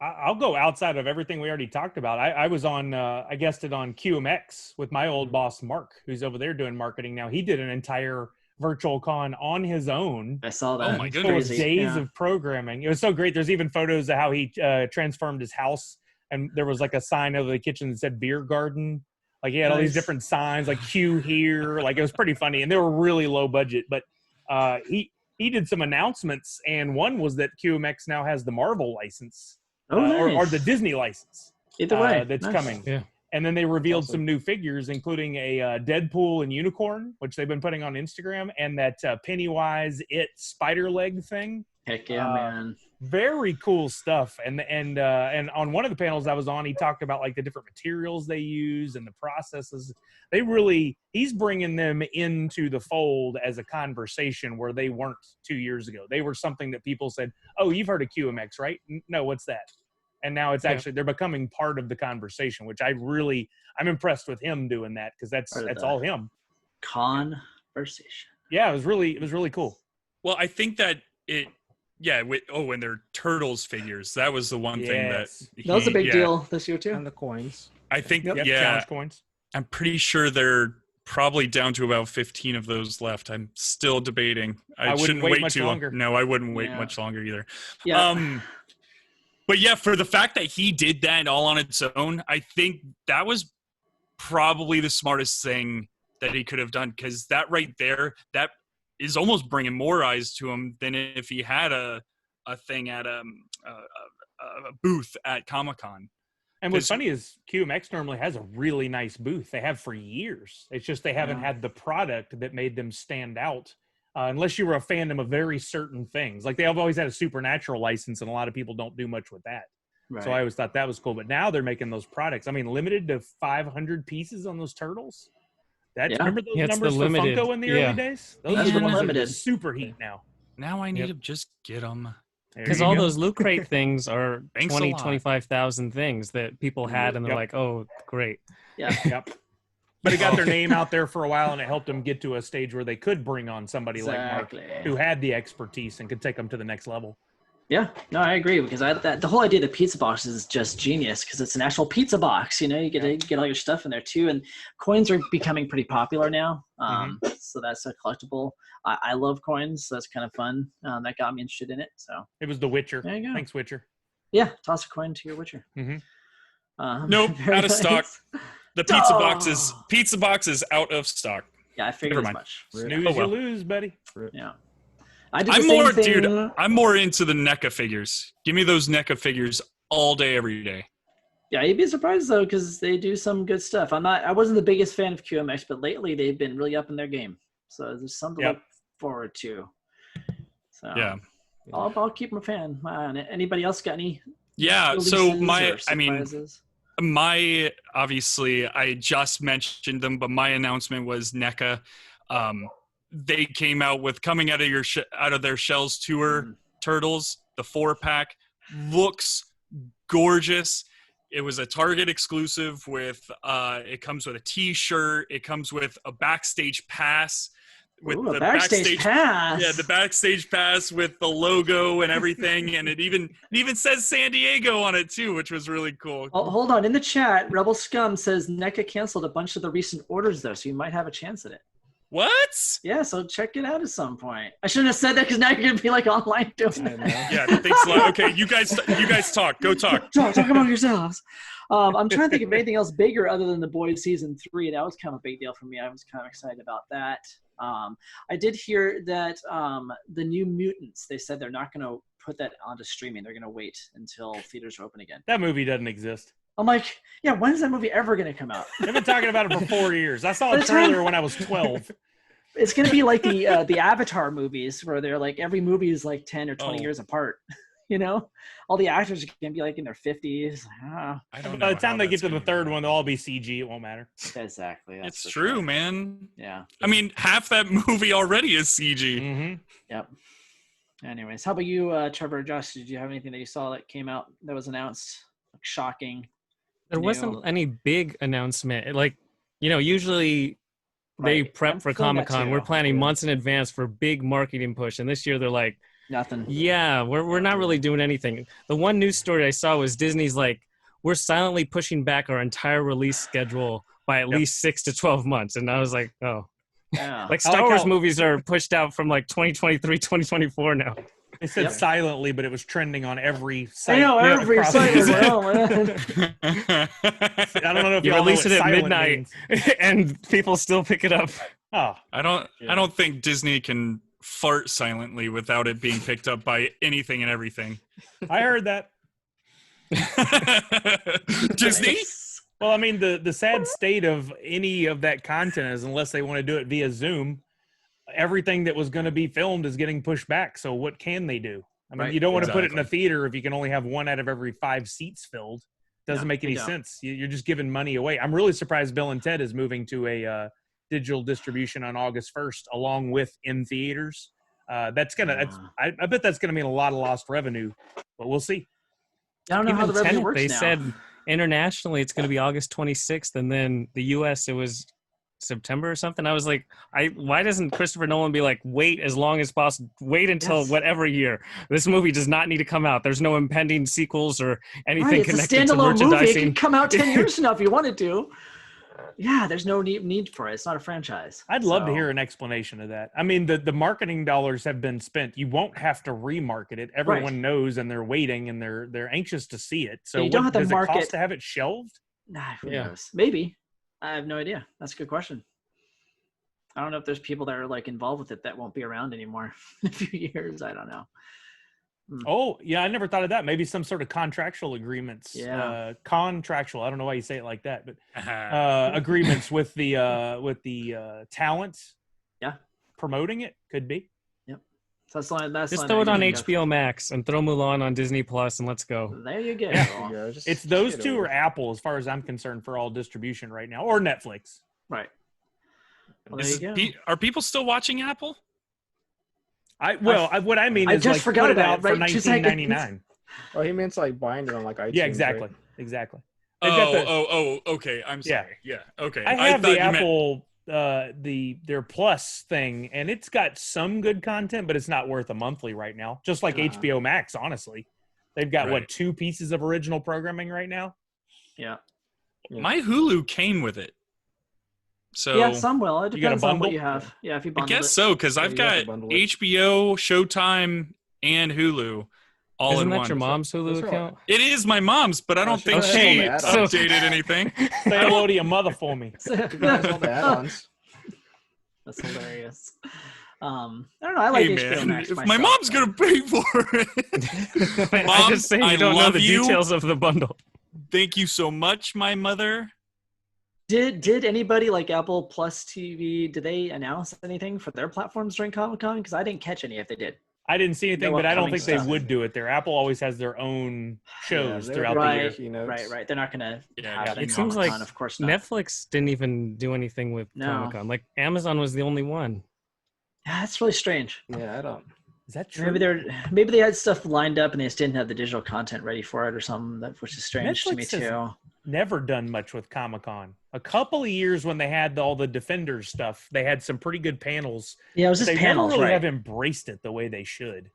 I'll go outside of everything we already talked about. I was on, I guested on QMX with my old boss, Mark, who's over there doing marketing now. He did an entire virtual con on his own. I saw that. Oh my Full goodness. of days of programming. It was so great. There's even photos of how he transformed his house. And there was like a sign over the kitchen that said beer garden. Like he had all these different signs, like Q here. Like it was pretty funny. And they were really low budget. But he did some announcements. And one was that QMX now has the Marvel license. Nice. Or the Disney license. Either way. That's Nice. coming. Yeah. And then they revealed some new figures, including a Deadpool and unicorn, which they've been putting on Instagram, and that Pennywise spider leg thing. Heck yeah, man. Very cool stuff. And on one of the panels I was on, he talked about like the different materials they use and the processes. He's bringing them into the fold as a conversation where they weren't 2 years ago. They were something that people said, "Oh, you've heard of QMX, right? No, what's that?" And now it's actually they're becoming part of the conversation, which I'm impressed with him doing that because that's all him. Conversation. Yeah, it was really cool. Well, I think that and their Turtles figures. That was the one thing that was a big deal this year too. And the coins. I think challenge coins. I'm pretty sure they're probably down to about 15 of those left. I'm still debating. I shouldn't wait much too longer. No, I wouldn't wait much longer either. Yeah. But yeah, for the fact that he did that all on its own, I think that was probably the smartest thing that he could have done, because that right there, that is almost bringing more eyes to him than if he had a thing at a booth at Comic-Con. And what's funny is QMX normally has a really nice booth. They have for years. It's just they haven't had the product that made them stand out. Unless you were a fandom of very certain things. Like they've always had a Supernatural license, and a lot of people don't do much with that. Right. So I always thought that was cool. But now they're making those products. I mean, limited to 500 pieces on those turtles. Remember those numbers for Funko in the early days? Those are the ones that are super heat now. Now I need to just get them. Because all those Loot Crate things are 25,000 things that people had, and they're like, oh, great. Yeah. Yep. But it got their name out there for a while, and it helped them get to a stage where they could bring on somebody like Mark, who had the expertise and could take them to the next level. Yeah, no, I agree, because the whole idea of the pizza box is just genius, because it's an actual pizza box. You know, you get all your stuff in there too, and coins are becoming pretty popular now. So that's a collectible. I love coins, so that's kind of fun. That got me interested in it. So it was the Witcher. There you go. Thanks, Witcher. Yeah, toss a coin to your Witcher. Nope, out of stock. The pizza box is out of stock. Yeah, I figured as much. Snooze, you lose, buddy. Yeah. I'm more into the NECA figures. Give me those NECA figures all day, every day. Yeah, you'd be surprised though, because they do some good stuff. I wasn't the biggest fan of QMX, but lately they've been really up in their game. So there's something to look forward to. So yeah, I'll keep my fan on it. Anybody else got any? Yeah. So my obviously I just mentioned them, but my announcement was NECA. They came out with Coming Out of Their Shells Tour Turtles. The 4-pack looks gorgeous. It was a Target exclusive with it comes with a T-shirt. It comes with a backstage pass. With the backstage pass. Yeah, the backstage pass with the logo and everything, and it even says San Diego on it too, which was really cool. Oh, hold on, in the chat, Rebel Scum says NECA canceled a bunch of the recent orders though, so you might have a chance at it. What? Yeah, so check it out at some point. I shouldn't have said that because now you're gonna be like online doing it. Yeah, thanks a lot. Okay, you guys talk. Go talk. Talk among yourselves. I'm trying to think of anything else bigger other than The Boys season 3. That was kind of a big deal for me. I was kind of excited about that. I did hear that the New Mutants, they said they're not going to put that onto streaming. They're going to wait until theaters are open again. That movie doesn't exist. I'm like, yeah, when's that movie ever going to come out? They've been talking about it for 4 years. I saw a trailer when I was 12. It's going to be like the Avatar movies where they're like every movie is like 10 or 20 years apart. You know, all the actors are going to be like in their 50s. I don't know. By the time they get to the third one, they'll all be CG. It won't matter. Exactly. It's true, man. Yeah. I mean, half that movie already is CG. Mm-hmm. Yep. Anyways, how about you, Trevor, Josh? Did you have anything that you saw that came out that was announced? Like, shocking. There wasn't any big announcement. Like, usually they prep for Comic-Con. We're planning months in advance for big marketing push. And this year they're like, nothing. Yeah, we're not really doing anything. The one news story I saw was Disney's like, we're silently pushing back our entire release schedule by at least 6 to 12 months. And I was like, oh. Yeah. Like Star Wars movies are pushed out from like 2023, 2024 now. They said silently, but it was trending on every site. I know, every site. I don't know if you release it at midnight and people still pick it up. Oh, I don't think Disney can fart silently without it being picked up by anything and everything. I heard that. Disney? Well, I mean, the sad state of any of that content is unless they want to do it via Zoom, everything that was going to be filmed is getting pushed back. So what can they do? I mean, you don't want to put it in a theater if you can only have 1 out of every 5 seats filled. Doesn't make any sense. You're just giving money away. I'm really surprised Bill and Ted is moving to a digital distribution on August 1st, along with in theaters. That's gonna. I bet that's gonna mean a lot of lost revenue, but we'll see. I don't know how the revenue works They now. said internationally it's going to be August 26th, and then the U.S. it was September or something. I was like, why doesn't Christopher Nolan be like, wait as long as possible, wait until whatever year. This movie does not need to come out. There's no impending sequels or anything connected to merchandising. Movie. It can come out 10 years from now if you wanted to. Yeah, there's no need for it. It's not a franchise. I'd love to hear an explanation of that. I mean, the marketing dollars have been spent. You won't have to remarket it. Everyone knows, and they're waiting, and they're anxious to see it. So, you don't have to does it market. cost to have it shelved? Nah, who knows? Maybe. I have no idea. That's a good question. I don't know if there's people that are like involved with it that won't be around anymore in a few years. I don't know. Oh, yeah, I never thought of that. Maybe some sort of contractual agreements. Yeah. Contractual. I don't know why you say it like that, but agreements with the talent. Yeah. Promoting it could be. Yep. So that's just throw it on HBO Max and throw Mulan on Disney Plus and let's go. There you go. Yeah. It's those two or Apple, as far as I'm concerned, for all distribution right now, or Netflix. Right. Well, there you go. Are people still watching Apple? What I mean is just like forgot put it about out for $19.99. Oh, he means like buying it on like iTunes. Yeah, exactly. Right? Exactly. Okay. I'm sorry. Yeah. Okay. I have the Apple their Plus thing, and it's got some good content, but it's not worth a monthly right now. Just like HBO Max, honestly. They've got 2 pieces of original programming right now. Yeah. My Hulu came with it. So yeah, some will. It depends on what you have. Yeah, if you bundle I guess so, because I've got HBO, Showtime, and Hulu all Isn't in that one. your mom's Hulu account? It is my mom's, but I don't think she updated anything. Say hello to your mother for me. You guys all the add-ons. That's hilarious. I don't know. I like HBO Max if myself, my mom's gonna pay for it. Mom, I just say you don't know the you. details of the bundle. Thank you so much, my mother. Did anybody like Apple Plus TV? Did they announce anything for their platforms during Comic-Con? Because I didn't catch any if they did. I didn't see anything, but I don't think they would do it there. Apple always has their own shows throughout the year. Right. They're not going to have it seems like of course not. Netflix didn't even do anything with Comic-Con. Like Amazon was the only one. Yeah, that's really strange. Yeah, I don't. Is that true? Maybe they had stuff lined up and they just didn't have the digital content ready for it or something, which is strange to me too. Never done much with Comic-Con. A couple of years when they had all the Defenders stuff, they had some pretty good panels. Yeah, it was just panels. They never really have embraced it the way they should.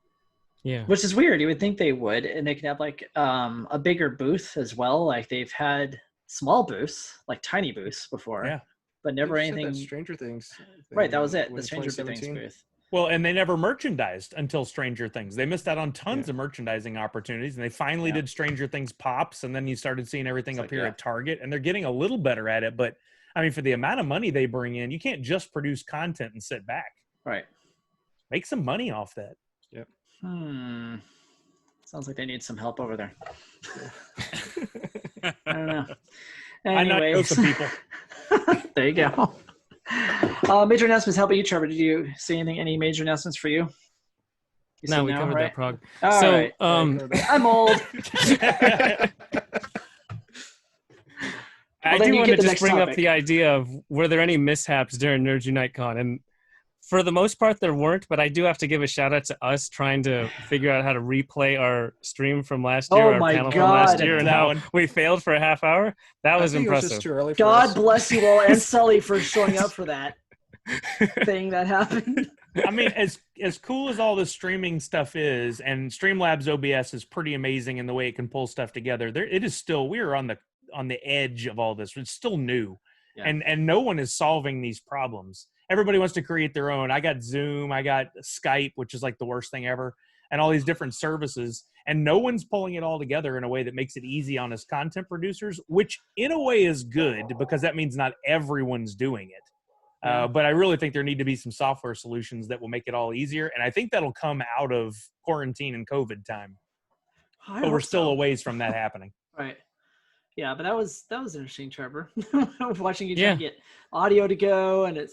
Yeah, which is weird. You would think they would, and they could have like a bigger booth as well. Like they've had small booths, like tiny booths before. Yeah, but never anything. Stranger Things. Right, that was it. The Stranger Things booth. Well, and they never merchandised until Stranger Things. They missed out on tons of merchandising opportunities, and they finally did Stranger Things pops, and then you started seeing everything appear at Target, and they're getting a little better at it. But, I mean, for the amount of money they bring in, you can't just produce content and sit back. Right. Make some money off that. Yep. Sounds like they need some help over there. I don't know. I know some people. There you go. Major announcements. How about you, Trevor? Did you see any major announcements for you? No, we covered that, Prog. All so, right. I'm old. I do want to just bring up the idea of, were there any mishaps during Nerds Unite Con? And for the most part, there weren't, but I do have to give a shout out to us trying to figure out how to replay our stream from last year, our panel from last year, and how we failed for a half hour. That was impressive. It was just too early for God us. bless you all, and Sully for showing up for that thing that happened. I mean, as cool as all the streaming stuff is, and Streamlabs OBS is pretty amazing in the way it can pull stuff together. It is still, we are on the edge of all this. It's still new, and no one is solving these problems. Everybody wants to create their own. I got Zoom, I got Skype, which is like the worst thing ever, and all these different services, and no one's pulling it all together in a way that makes it easy on us content producers, which in a way is good because that means not everyone's doing it. But I really think there need to be some software solutions that will make it all easier, and I think that'll come out of quarantine and COVID time. But we're still a ways from that happening. Right. Yeah, but that was interesting, Trevor. Watching you try to get audio to go, and it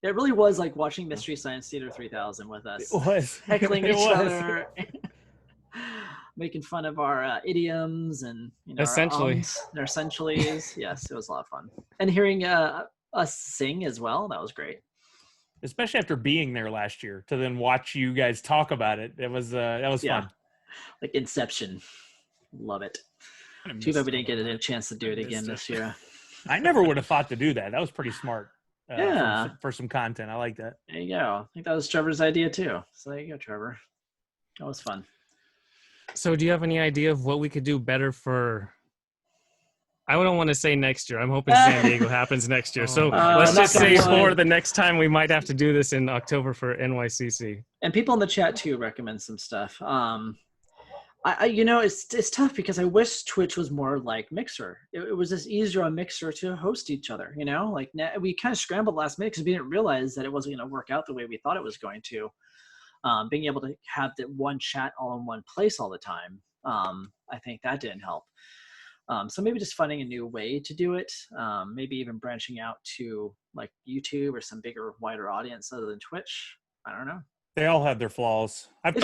really was like watching Mystery Science Theater 3000 with us. It was heckling each other, making fun of our idioms and essentially their essentiallys. Yes, it was a lot of fun, and hearing us sing as well. That was great, especially after being there last year to then watch you guys talk about it. That was fun. Like Inception. Love it. Too bad we didn't get a chance to do it again this year. I never would have thought to do that. That was pretty smart. For some content. I like that. There you go. I think that was Trevor's idea too. So there you go, Trevor. That was fun. So do you have any idea of what we could do better for, I don't want to say next year. I'm hoping San Diego happens next year. So let's just say for the next time we might have to do this in October for NYCC. And people in the chat too recommend some stuff. It's tough because I wish Twitch was more like Mixer. It was just easier on Mixer to host each other, like we kind of scrambled last minute because we didn't realize that it wasn't going to work out the way we thought it was going to. Being able to have that one chat all in one place all the time, I think that didn't help. So maybe just finding a new way to do it, maybe even branching out to like YouTube or some bigger, wider audience other than Twitch. I don't know. They all have their flaws. I've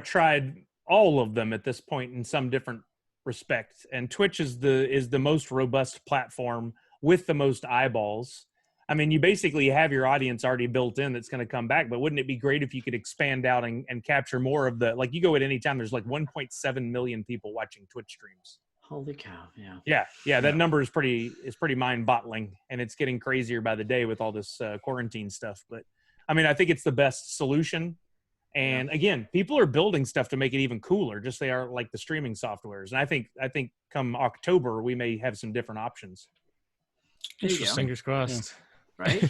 tried all of them at this point in some different respect. And Twitch is the most robust platform with the most eyeballs. I mean, you basically have your audience already built in that's going to come back, but wouldn't it be great if you could expand out and capture more of the, like you go at any time, there's like 1.7 million people watching Twitch streams. Holy cow. Yeah. That number is pretty mind boggling, and it's getting crazier by the day with all this quarantine stuff. But I mean, I think it's the best solution. And again, people are building stuff to make it even cooler, just they are like the streaming softwares. And I think come October, we may have some different options. Fingers crossed. Yeah. Right?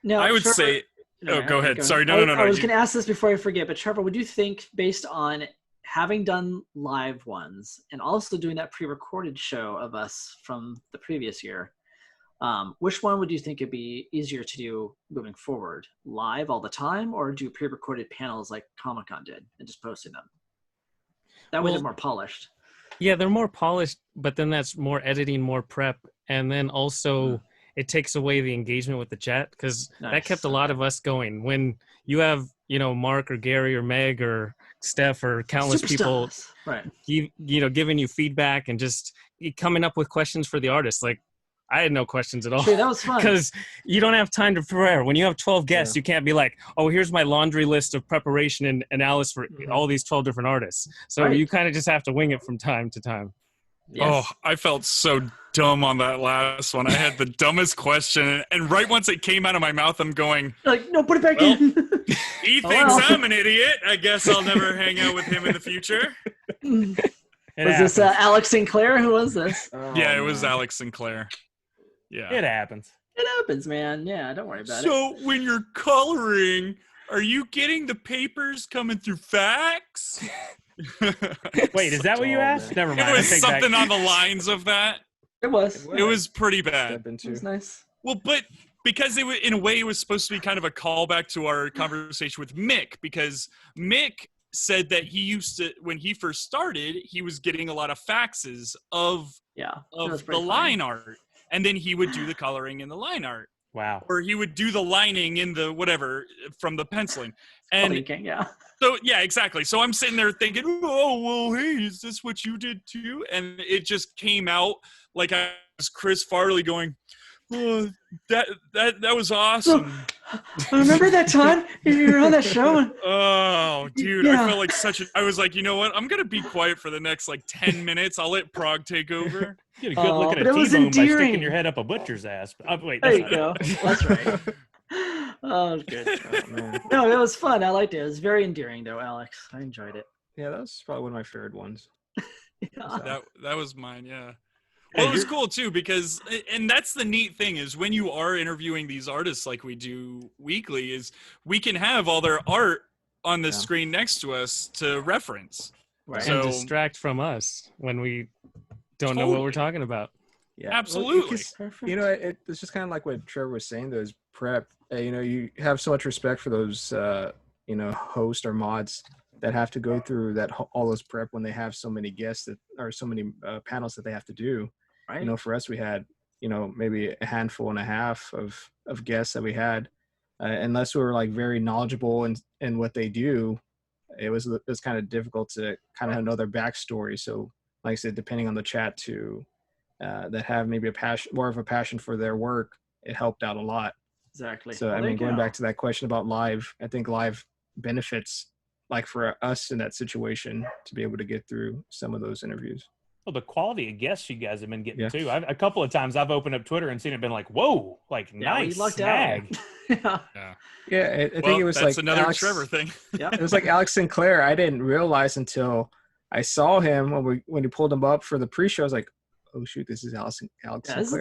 Now, I would say, go ahead. Sorry, no. I was going to ask this before I forget, but Trevor, would you think based on having done live ones and also doing that pre-recorded show of us from the previous year, which one would you think it'd be easier to do moving forward? Live all the time, or do pre-recorded panels like Comic-Con did and just posting them? That way they're more polished. Yeah, they're more polished, but then that's more editing, more prep. And then also it takes away the engagement with the chat because that kept a lot of us going. When you have, Mark or Gary or Meg or Steph or countless people, right? Giving you feedback and just coming up with questions for the artists. Like, I had no questions at all. Sure, that was fun. Because you don't have time to prepare. When you have 12 guests, you can't be like, oh, here's my laundry list of preparation and analysis for all these 12 different artists. So you kind of just have to wing it from time to time. Yes. Oh, I felt so dumb on that last one. I had the dumbest question. And right once it came out of my mouth, I'm going, like, no, put it back in. He thinks I'm an idiot. I guess I'll never hang out with him in the future. Was this Alex Sinclair? Who was this? It was Alex Sinclair. Yeah. It happens. It happens, man. Yeah, don't worry about it. So when you're coloring, are you getting the papers coming through fax? Wait, is that what you asked? Never mind. It was something on the lines of that. It was. It was pretty bad. It was nice. Well, but because in a way, it was supposed to be kind of a callback to our conversation with Mick, because Mick said that he used to, when he first started, he was getting a lot of faxes of the line art. And then he would do the coloring in the line art. Wow. Or he would do the lining in the whatever from the penciling. And yeah. So, yeah, exactly. So I'm sitting there thinking, oh, well, hey, is this what you did too? And it just came out like I was Chris Farley going, oh, that was awesome. So, remember that time you were on that show? And, oh, dude, yeah. I felt like I was like, you know what? I'm going to be quiet for the next like 10 minutes. I'll let Prague take over. You get a good look at a T-bone by sticking your head up a butcher's ass. Wait, there you go. That's right. Oh, it was good. No, it was fun. I liked it. It was very endearing, though, Alex. I enjoyed it. Yeah, that was probably one of my favorite ones. Yeah. That was mine, yeah. Well, it was cool, too, because – and that's the neat thing is when you are interviewing these artists like we do weekly is we can have all their art on the screen next to us to reference. Right. So, and distract from us when we don't know what we're talking about. Yeah, absolutely. Well, you know, it's just kind of like what Trevor was saying. Those prep, you know, you have so much respect for those, you know, hosts or mods that have to go through all those prep when they have so many guests that or so many panels that they have to do. Right. You know, for us, we had, you know, maybe a handful and a half of guests that we had, unless we were like very knowledgeable in what they do. It was kind of difficult to kind of know their backstory. So, like I said, depending on the chat too. That have maybe more of a passion for their work, it helped out a lot. Exactly. So I mean, going back to that question about live, I think live benefits, like for us in that situation, to be able to get through some of those interviews. Well, the quality of guests you guys have been getting too. A couple of times I've opened up Twitter and seen it, been like, whoa, like nice snag. Yeah. I think it was that's like another Alex, Trevor thing. Yeah, it was like Alex Sinclair. I didn't realize until I saw him when he pulled him up for the pre-show. I was like, oh shoot, this is Alex Sinclair. This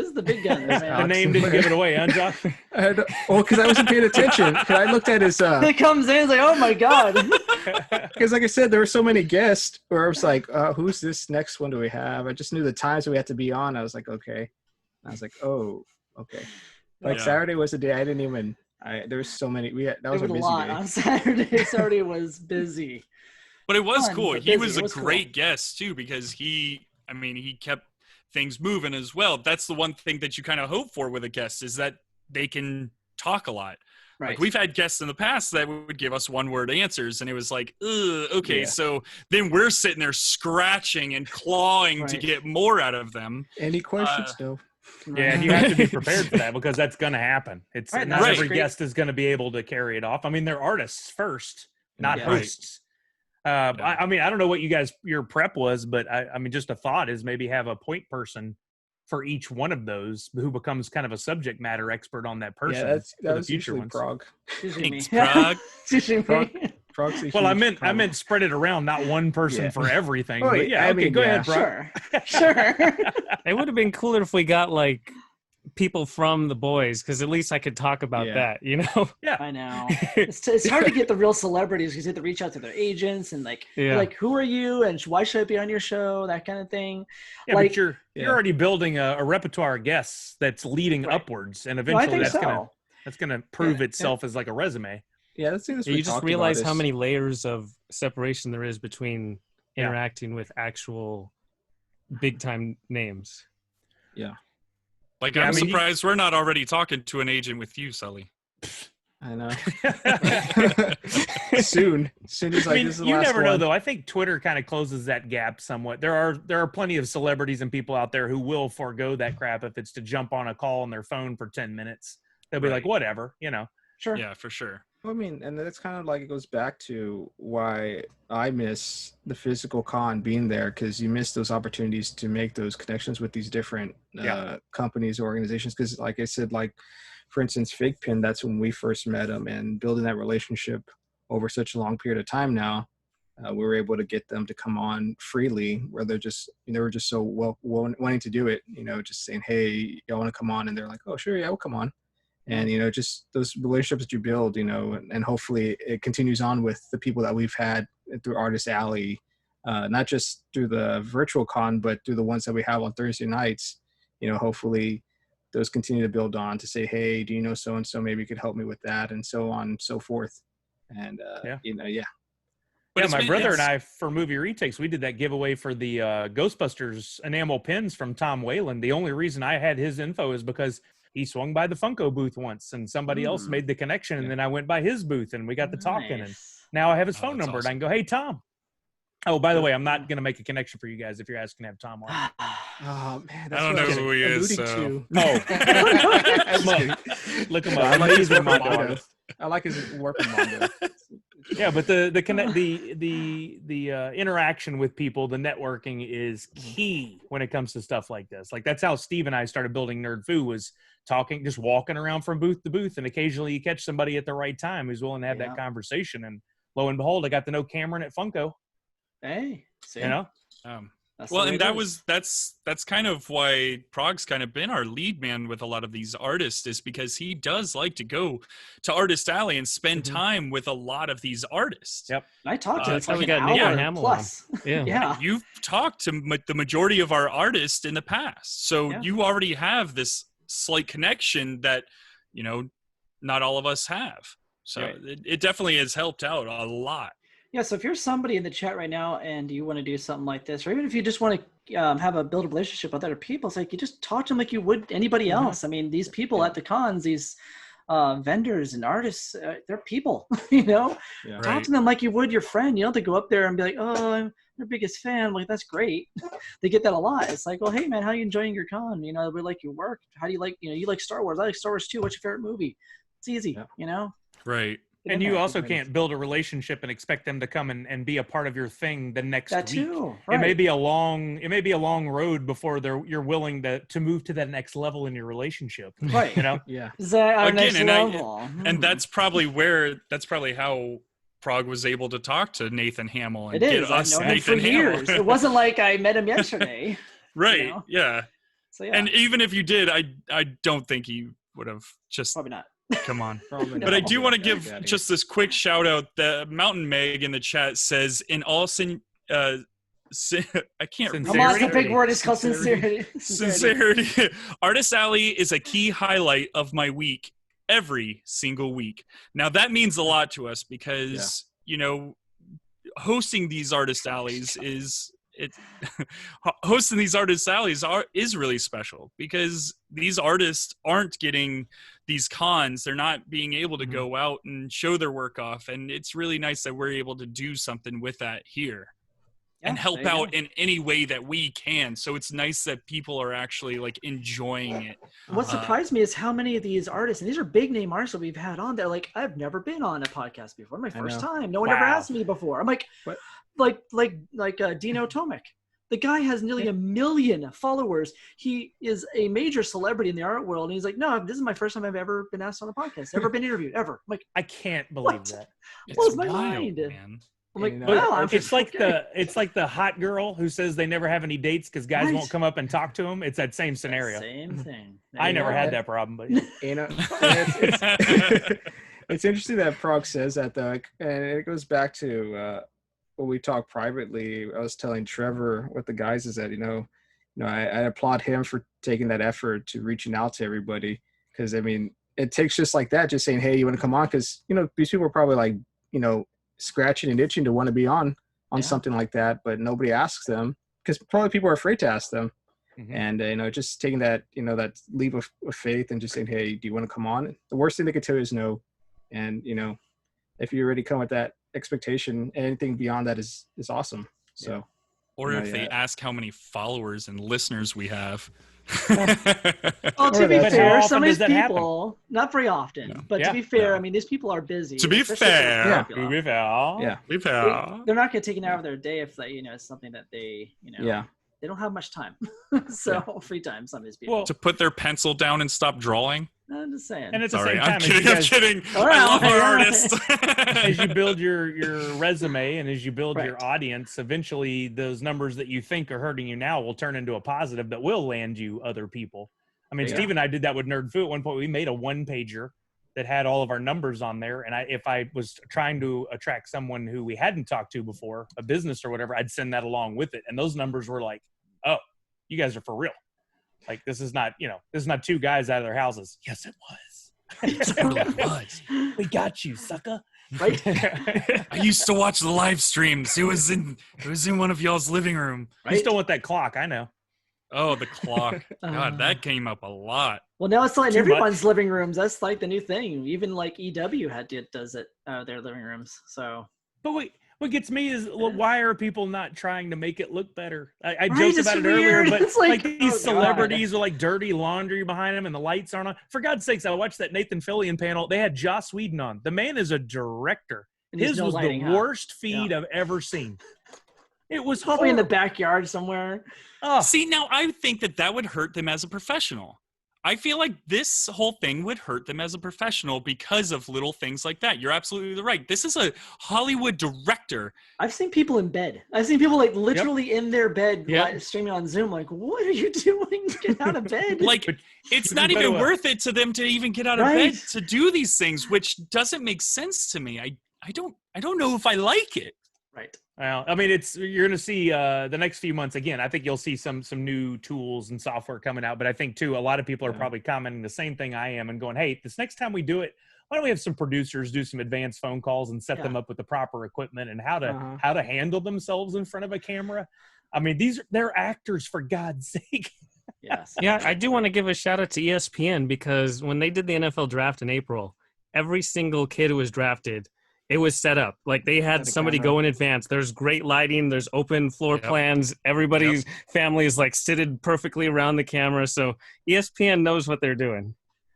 is the big gun. The name didn't give it away, huh, Josh? Because I wasn't paying attention. Because I looked at his. It comes in, it's like, oh my god. Because like I said, there were so many guests where I was like, who's this next one do we have? I just knew the times we had to be on. I was like, okay. I was like, oh, okay. Like Saturday was a day I didn't even. There was so many. That was a busy lot day. on Saturday. Saturday was busy. But it was Fun, cool. but He busy. was a great guest too because he kept things moving as well. That's the one thing that you kind of hope for with a guest is that they can talk a lot. Right. Like we've had guests in the past that would give us one-word answers, and it was like, okay. Yeah. So then we're sitting there scratching and clawing to get more out of them. Any questions, though? Yeah, and you have to be prepared for that because that's going to happen. It's not every guest is going to be able to carry it off. I mean, they're artists first, not hosts. I mean, I don't know what your prep was, but I mean, just a thought is maybe have a point person for each one of those who becomes kind of a subject matter expert on that person. Yeah, that was usually Prague. Thanks, Prague. Well, I meant spread it around, not one person for everything. Oh, but yeah, okay, go ahead, Prague. Sure. It would have been cooler if we got like people from the boys, because at least I could talk about that, you know? Yeah, I know. It's hard to get the real celebrities because you have to reach out to their agents and like who are you and why should I be on your show, that kind of thing. Yeah, like, but you're already building a repertoire of guests that's leading upwards, and eventually that's gonna prove itself as like a resume. Yeah, that's things you just realize how many layers of separation there is between interacting with actual big time names. Yeah. Like, I'm surprised we're not already talking to an agent with you, Sully. I know. Soon as like, this is the you last never one. know, though. I think Twitter kind of closes that gap somewhat. There are plenty of celebrities and people out there who will forego that crap if it's to jump on a call on their phone for 10 minutes. They'll be like, whatever, you know. Sure. Yeah, for sure. I mean, and that's kind of like it goes back to why I miss the physical con being there, because you miss those opportunities to make those connections with these different companies or organizations. Because like I said, like, for instance, Fake Pin, that's when we first met them, and building that relationship over such a long period of time now, we were able to get them to come on freely, where they were just so wanting to do it, you know, just saying, hey, y'all want to come on? And they're like, oh, sure, yeah, we'll come on. And, you know, just those relationships that you build, you know, and hopefully it continues on with the people that we've had through Artist Alley, not just through the virtual con, but through the ones that we have on Thursday nights. You know, hopefully those continue to build on to say, hey, do you know so-and-so? Maybe you could help me with that, and so on and so forth. And, you know, But my brother and I, for Movie Retakes, we did that giveaway for the Ghostbusters enamel pins from Tom Whalen. The only reason I had his info is because he swung by the Funko booth once, and somebody else made the connection, and then I went by his booth, and we got to talking, and now I have his phone number, and I can go, hey, Tom. Oh, by the way, I'm not going to make a connection for you guys if you're asking to have Tom on. Oh, man. That's I don't know who he is. So. Oh. Look him up. I like his Mondo. I like his working Mondo. Yeah, but the interaction with people, the networking is key when it comes to stuff like this. Like that's how Steve and I started building Nerd Foo, was talking, just walking around from booth to booth, and occasionally you catch somebody at the right time who's willing to have that conversation. And lo and behold, I got to know Cameron at Funko. Hey, see? You know. Well, and that's kind of why Prog's kind of been our lead man with a lot of these artists, is because he does like to go to Artist Alley and spend time with a lot of these artists. Yep. I talked to we got Nathan Hamill plus. Yeah. You've talked to the majority of our artists in the past, so you already have this slight connection that, you know, not all of us have. So it definitely has helped out a lot. Yeah, so if you're somebody in the chat right now and you want to do something like this, or even if you just want to build a relationship with other people, it's like you just talk to them like you would anybody else. I mean, these people at the cons, these vendors and artists, they're people, you know? Yeah. Talk to them like you would your friend. You don't have to go up there and be like, oh, I'm your biggest fan. Like, that's great. They get that a lot. It's like, well, hey, man, how are you enjoying your con? You know, we like your work. How do you like, you know, you like Star Wars. I like Star Wars too. What's your favorite movie? It's easy, you know? Right. And you also can't build a relationship and expect them to come and be a part of your thing the next week. Too, right. It may be a long road before you're willing to move to that next level in your relationship. Right. You know? Yeah. Is that our next Again, level? And that's probably how Prog was able to talk to Nathan Hamill and it get is. us I've known him Nathan for Hamill. years. It wasn't like I met him yesterday. Right. You know? Yeah. So yeah. And even if you did, I don't think he would have just probably not. Come on. No. But I do want to give just this quick shout out. The Mountain Meg in the chat says, in all I can't remember. Come on, it's a big word. It's called sincerity. Sincerity. Artist Alley is a key highlight of my week every single week. Now that means a lot to us because, you know, hosting these Artist Alleys is really special because these artists aren't getting these cons. They're not being able to go out and show their work off, and it's really nice that we're able to do something with that here and help out in any way that we can. So it's nice that people are actually like enjoying it. What surprised me is how many of these artists, and these are big name artists that we've had on there, like, I've never been on a podcast before. My first time. No one ever asked me before. I'm like, what? like Dino Tomic. The guy has nearly 1 million followers. He is a major celebrity in the art world. And he's like, no, this is my first time I've ever been asked on a podcast, ever been interviewed, ever. I'm like, I can't believe that. It's blows my wild, mind. Man. I'm like, it's like the hot girl who says they never have any dates because guys won't come up and talk to them. It's that same scenario. Same thing. I never had that problem, but you know, it's interesting that Prog says that though, and it goes back to when we talked privately. I was telling Trevor what the guys is that I applaud him for taking that effort to reaching out to everybody, because I mean it takes just like that, just saying, hey, you want to come on, because these people are probably like scratching and itching to want to be on something like that, but nobody asks them because probably people are afraid to ask them. And just taking that that leap of faith and just saying, hey, do you want to come on? The worst thing they could tell you is no. And if you already come with that expectation, anything beyond that is awesome. So or if they ask how many followers and listeners we have. Well, to be fair, some of these people, not very often, but to be fair, I mean, these people are busy. To be fair, they're not going to take an hour of their day if it's something that they, they don't have much time. So free time, some of these people. Well, to put their pencil down and stop drawing. I'm just saying. And at the Sorry, same time, I'm kidding. I love our artists. As you build your resume and as you build your audience, eventually those numbers that you think are hurting you now will turn into a positive that will land you other people. I mean, Steve and I did that with Nerd Foo at one point. We made a one-pager that had all of our numbers on there. And if I was trying to attract someone who we hadn't talked to before, a business or whatever, I'd send that along with it. And those numbers were like, oh, you guys are for real. Like, this is not two guys out of their houses. Yes, it was. Yes, it really was. We got you, sucker. Right? I used to watch the live streams. It was in one of y'all's living room. You still want that clock, I know. Oh, the clock. God, that came up a lot. Well, now it's like in Too everyone's living rooms. That's like the new thing. Even like EW does it their living rooms. So, But what gets me is, well, why are people not trying to make it look better? I Right, joked it's about it weird. earlier, but It's like like, these oh, celebrities with like dirty laundry behind them and the lights aren't on. For God's sakes, I watched that Nathan Fillion panel. They had Joss Whedon on. The man is a director. And there's His no was lighting, the worst feed Yeah. I've ever seen. It was probably in the horrible. backyard somewhere. Oh, See, now I think that would hurt them as a professional. I feel like this whole thing would hurt them as a professional because of little things like that. You're absolutely right. This is a Hollywood director. I've seen people in bed. I've seen people like literally in their bed streaming on Zoom. Like, what are you doing? Get out of bed. Like, it's not even worth it to them to even get out of bed to do these things, which doesn't make sense to me. I don't know if I like it. Right. Well, I mean, you're going to see the next few months again. I think you'll see some new tools and software coming out. But I think too, a lot of people are probably commenting the same thing I am and going, "Hey, this next time we do it, why don't we have some producers do some advanced phone calls and set them up with the proper equipment and how to handle themselves in front of a camera?" I mean, they're actors, for God's sake. Yes. Yeah, I do want to give a shout out to ESPN because when they did the NFL draft in April, every single kid who was drafted, it was set up. Like they had somebody go in advance. There's great lighting. There's open floor plans. Everybody's family is like seated perfectly around the camera. So ESPN knows what they're doing.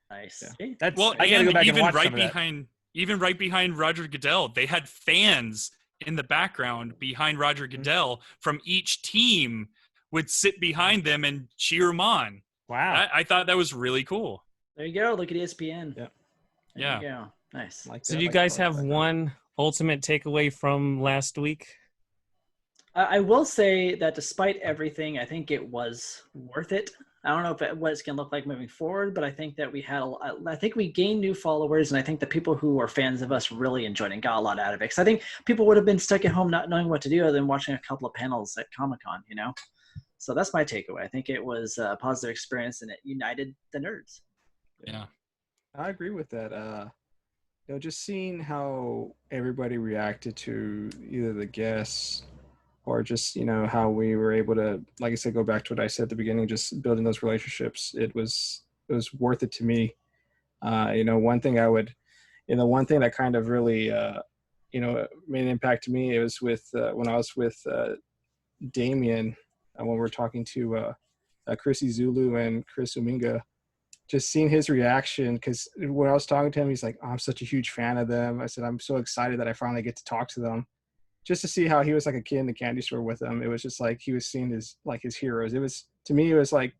Nice. Yeah. I gotta go back and watch even right behind Roger Goodell, they had fans in the background behind Roger Goodell from each team would sit behind them and cheer him on. Wow. I thought that was really cool. There you go. Look at ESPN. Yeah. There you go. Nice. So do you guys have one ultimate takeaway from last week? I will say that despite everything, I think it was worth it. I don't know what it's going to look like moving forward, but I think that I think we gained new followers, and I think the people who are fans of us really enjoyed it and got a lot out of it. Because I think people would have been stuck at home not knowing what to do other than watching a couple of panels at Comic-Con, you know? So that's my takeaway. I think it was a positive experience, and it united the nerds. Yeah. I agree with that. Just seeing how everybody reacted to either the guests or just, how we were able to, like I said, go back to what I said at the beginning, just building those relationships. It was worth it to me. One thing one thing that kind of really, made an impact to me, it was with, when I was with Damien, when we were talking to Chrissy Zulu and Chris Uminga, just seeing his reaction, because when I was talking to him, he's like, "Oh, I'm such a huge fan of them." I said, "I'm so excited that I finally get to talk to them." Just to see how he was like a kid in the candy store with them. It was just like he was seeing his heroes. It was, to me, it was like,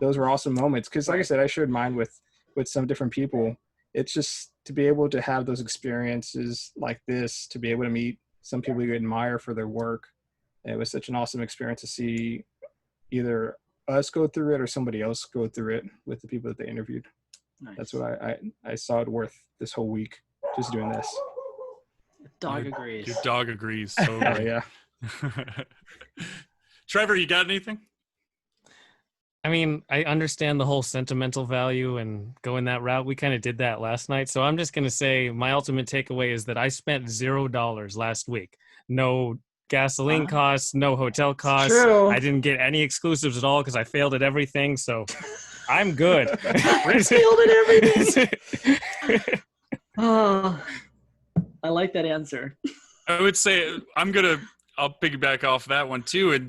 those were awesome moments. Because like I said, I shared mine with some different people. It's just to be able to have those experiences like this, to be able to meet some people you admire for their work. It was such an awesome experience to see either us go through it or somebody else go through it with the people that they interviewed. Nice. That's what I saw it worth this whole week, just doing this. Dog agrees. Your dog agrees. So yeah. Trevor, you got anything? I mean, I understand the whole sentimental value and going that route. We kind of did that last night. So I'm just going to say my ultimate takeaway is that I spent $0 last week. No gasoline costs, no hotel costs. True. I didn't get any exclusives at all because I failed at everything. So I'm good. I failed at everything. Oh, I like that answer. I would say I'll piggyback off that one too.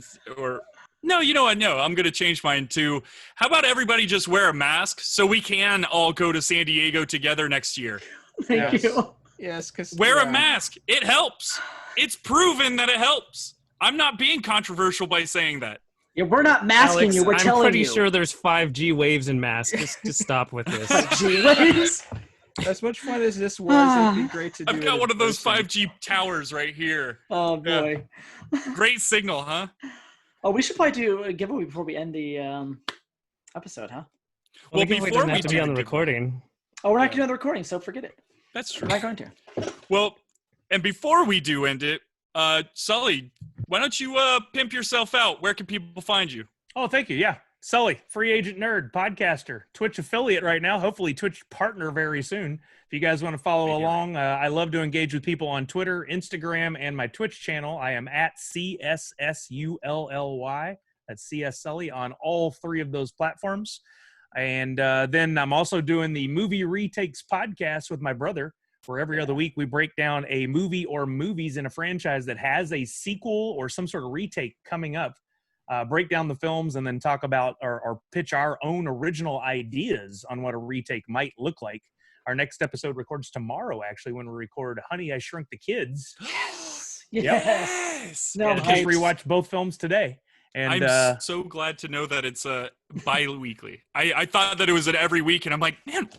No, you know what? No, I'm going to change mine too. How about everybody just wear a mask so we can all go to San Diego together next year? Thank you. Yes, because wear a mask. It helps. It's proven that it helps. I'm not being controversial by saying that. Yeah, we're not masking Alex, you. We're telling you. I'm pretty sure there's 5G waves in masks. Just stop with this. 5G waves. As much fun as this was, it'd be great to do. I've got one of those 5G towers right here. Oh boy. Yeah. Great signal, huh? Oh, we should probably do a giveaway before we end the episode, huh? Well, before we have to be on the recording. Oh, we're not going to do the recording, so forget it. That's true. We're not going to. Well, and before we do end it, Sully, why don't you pimp yourself out? Where can people find you? Oh, thank you. Yeah. Sully, free agent nerd, podcaster, Twitch affiliate right now, hopefully Twitch partner very soon. If you guys want to follow along, I love to engage with people on Twitter, Instagram, and my Twitch channel. I am at CSSULLY. That's CS Sully on all 3 of those platforms. And then I'm also doing the Movie Retakes podcast with my brother, where every other week we break down a movie or movies in a franchise that has a sequel or some sort of retake coming up. Break down the films and then talk about or pitch our own original ideas on what a retake might look like. Our next episode records tomorrow, actually, when we record Honey, I Shrunk the Kids. Yes. Yes. No, And just rewatched both films today. And I'm so glad to know that it's bi-weekly. I thought that it was every week, and I'm like, man,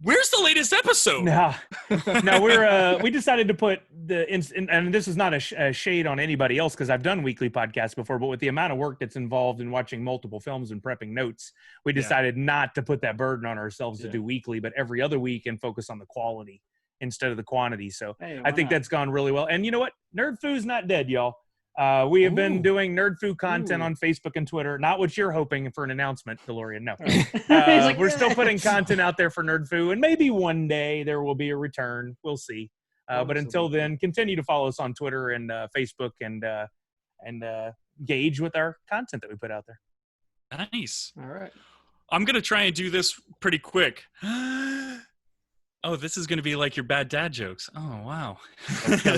where's the latest episode? No, we decided to put and this is not a shade on anybody else because I've done weekly podcasts before, but with the amount of work that's involved in watching multiple films and prepping notes, we decided not to put that burden on ourselves to do weekly, but every other week and focus on the quality instead of the quantity. So I think that's gone really well. And you know what? Nerd Foo's not dead, y'all. We have been doing Nerd Foo content on Facebook and Twitter. Not what you're hoping for an announcement, DeLorean. No. We're still putting content out there for Nerd Foo, and maybe one day there will be a return. We'll see. But until then, continue to follow us on Twitter and Facebook and gauge with our content that we put out there. Nice. All right. I'm going to try and do this pretty quick. Oh, this is going to be like your bad dad jokes. Oh, wow.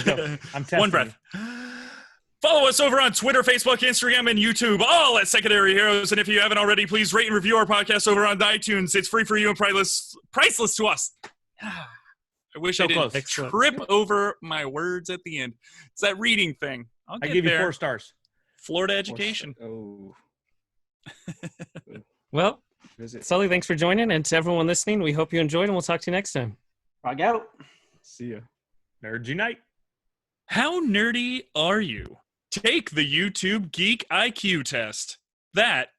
Go. I'm testing. One breath. Follow us over on Twitter, Facebook, Instagram, and YouTube, all at Secondary Heroes. And if you haven't already, please rate and review our podcast over on iTunes. It's free for you and priceless to us. I wish I didn't trip over my words at the end. It's that reading thing. I give you 4 stars. Florida education. Oh. Well, Sully, thanks for joining. And to everyone listening, we hope you enjoyed, and we'll talk to you next time. Rock out. See ya. Nerds Unite. How nerdy are you? Take the YouTube Geek IQ test. That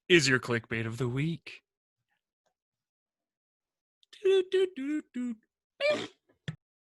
is your clickbait of the week.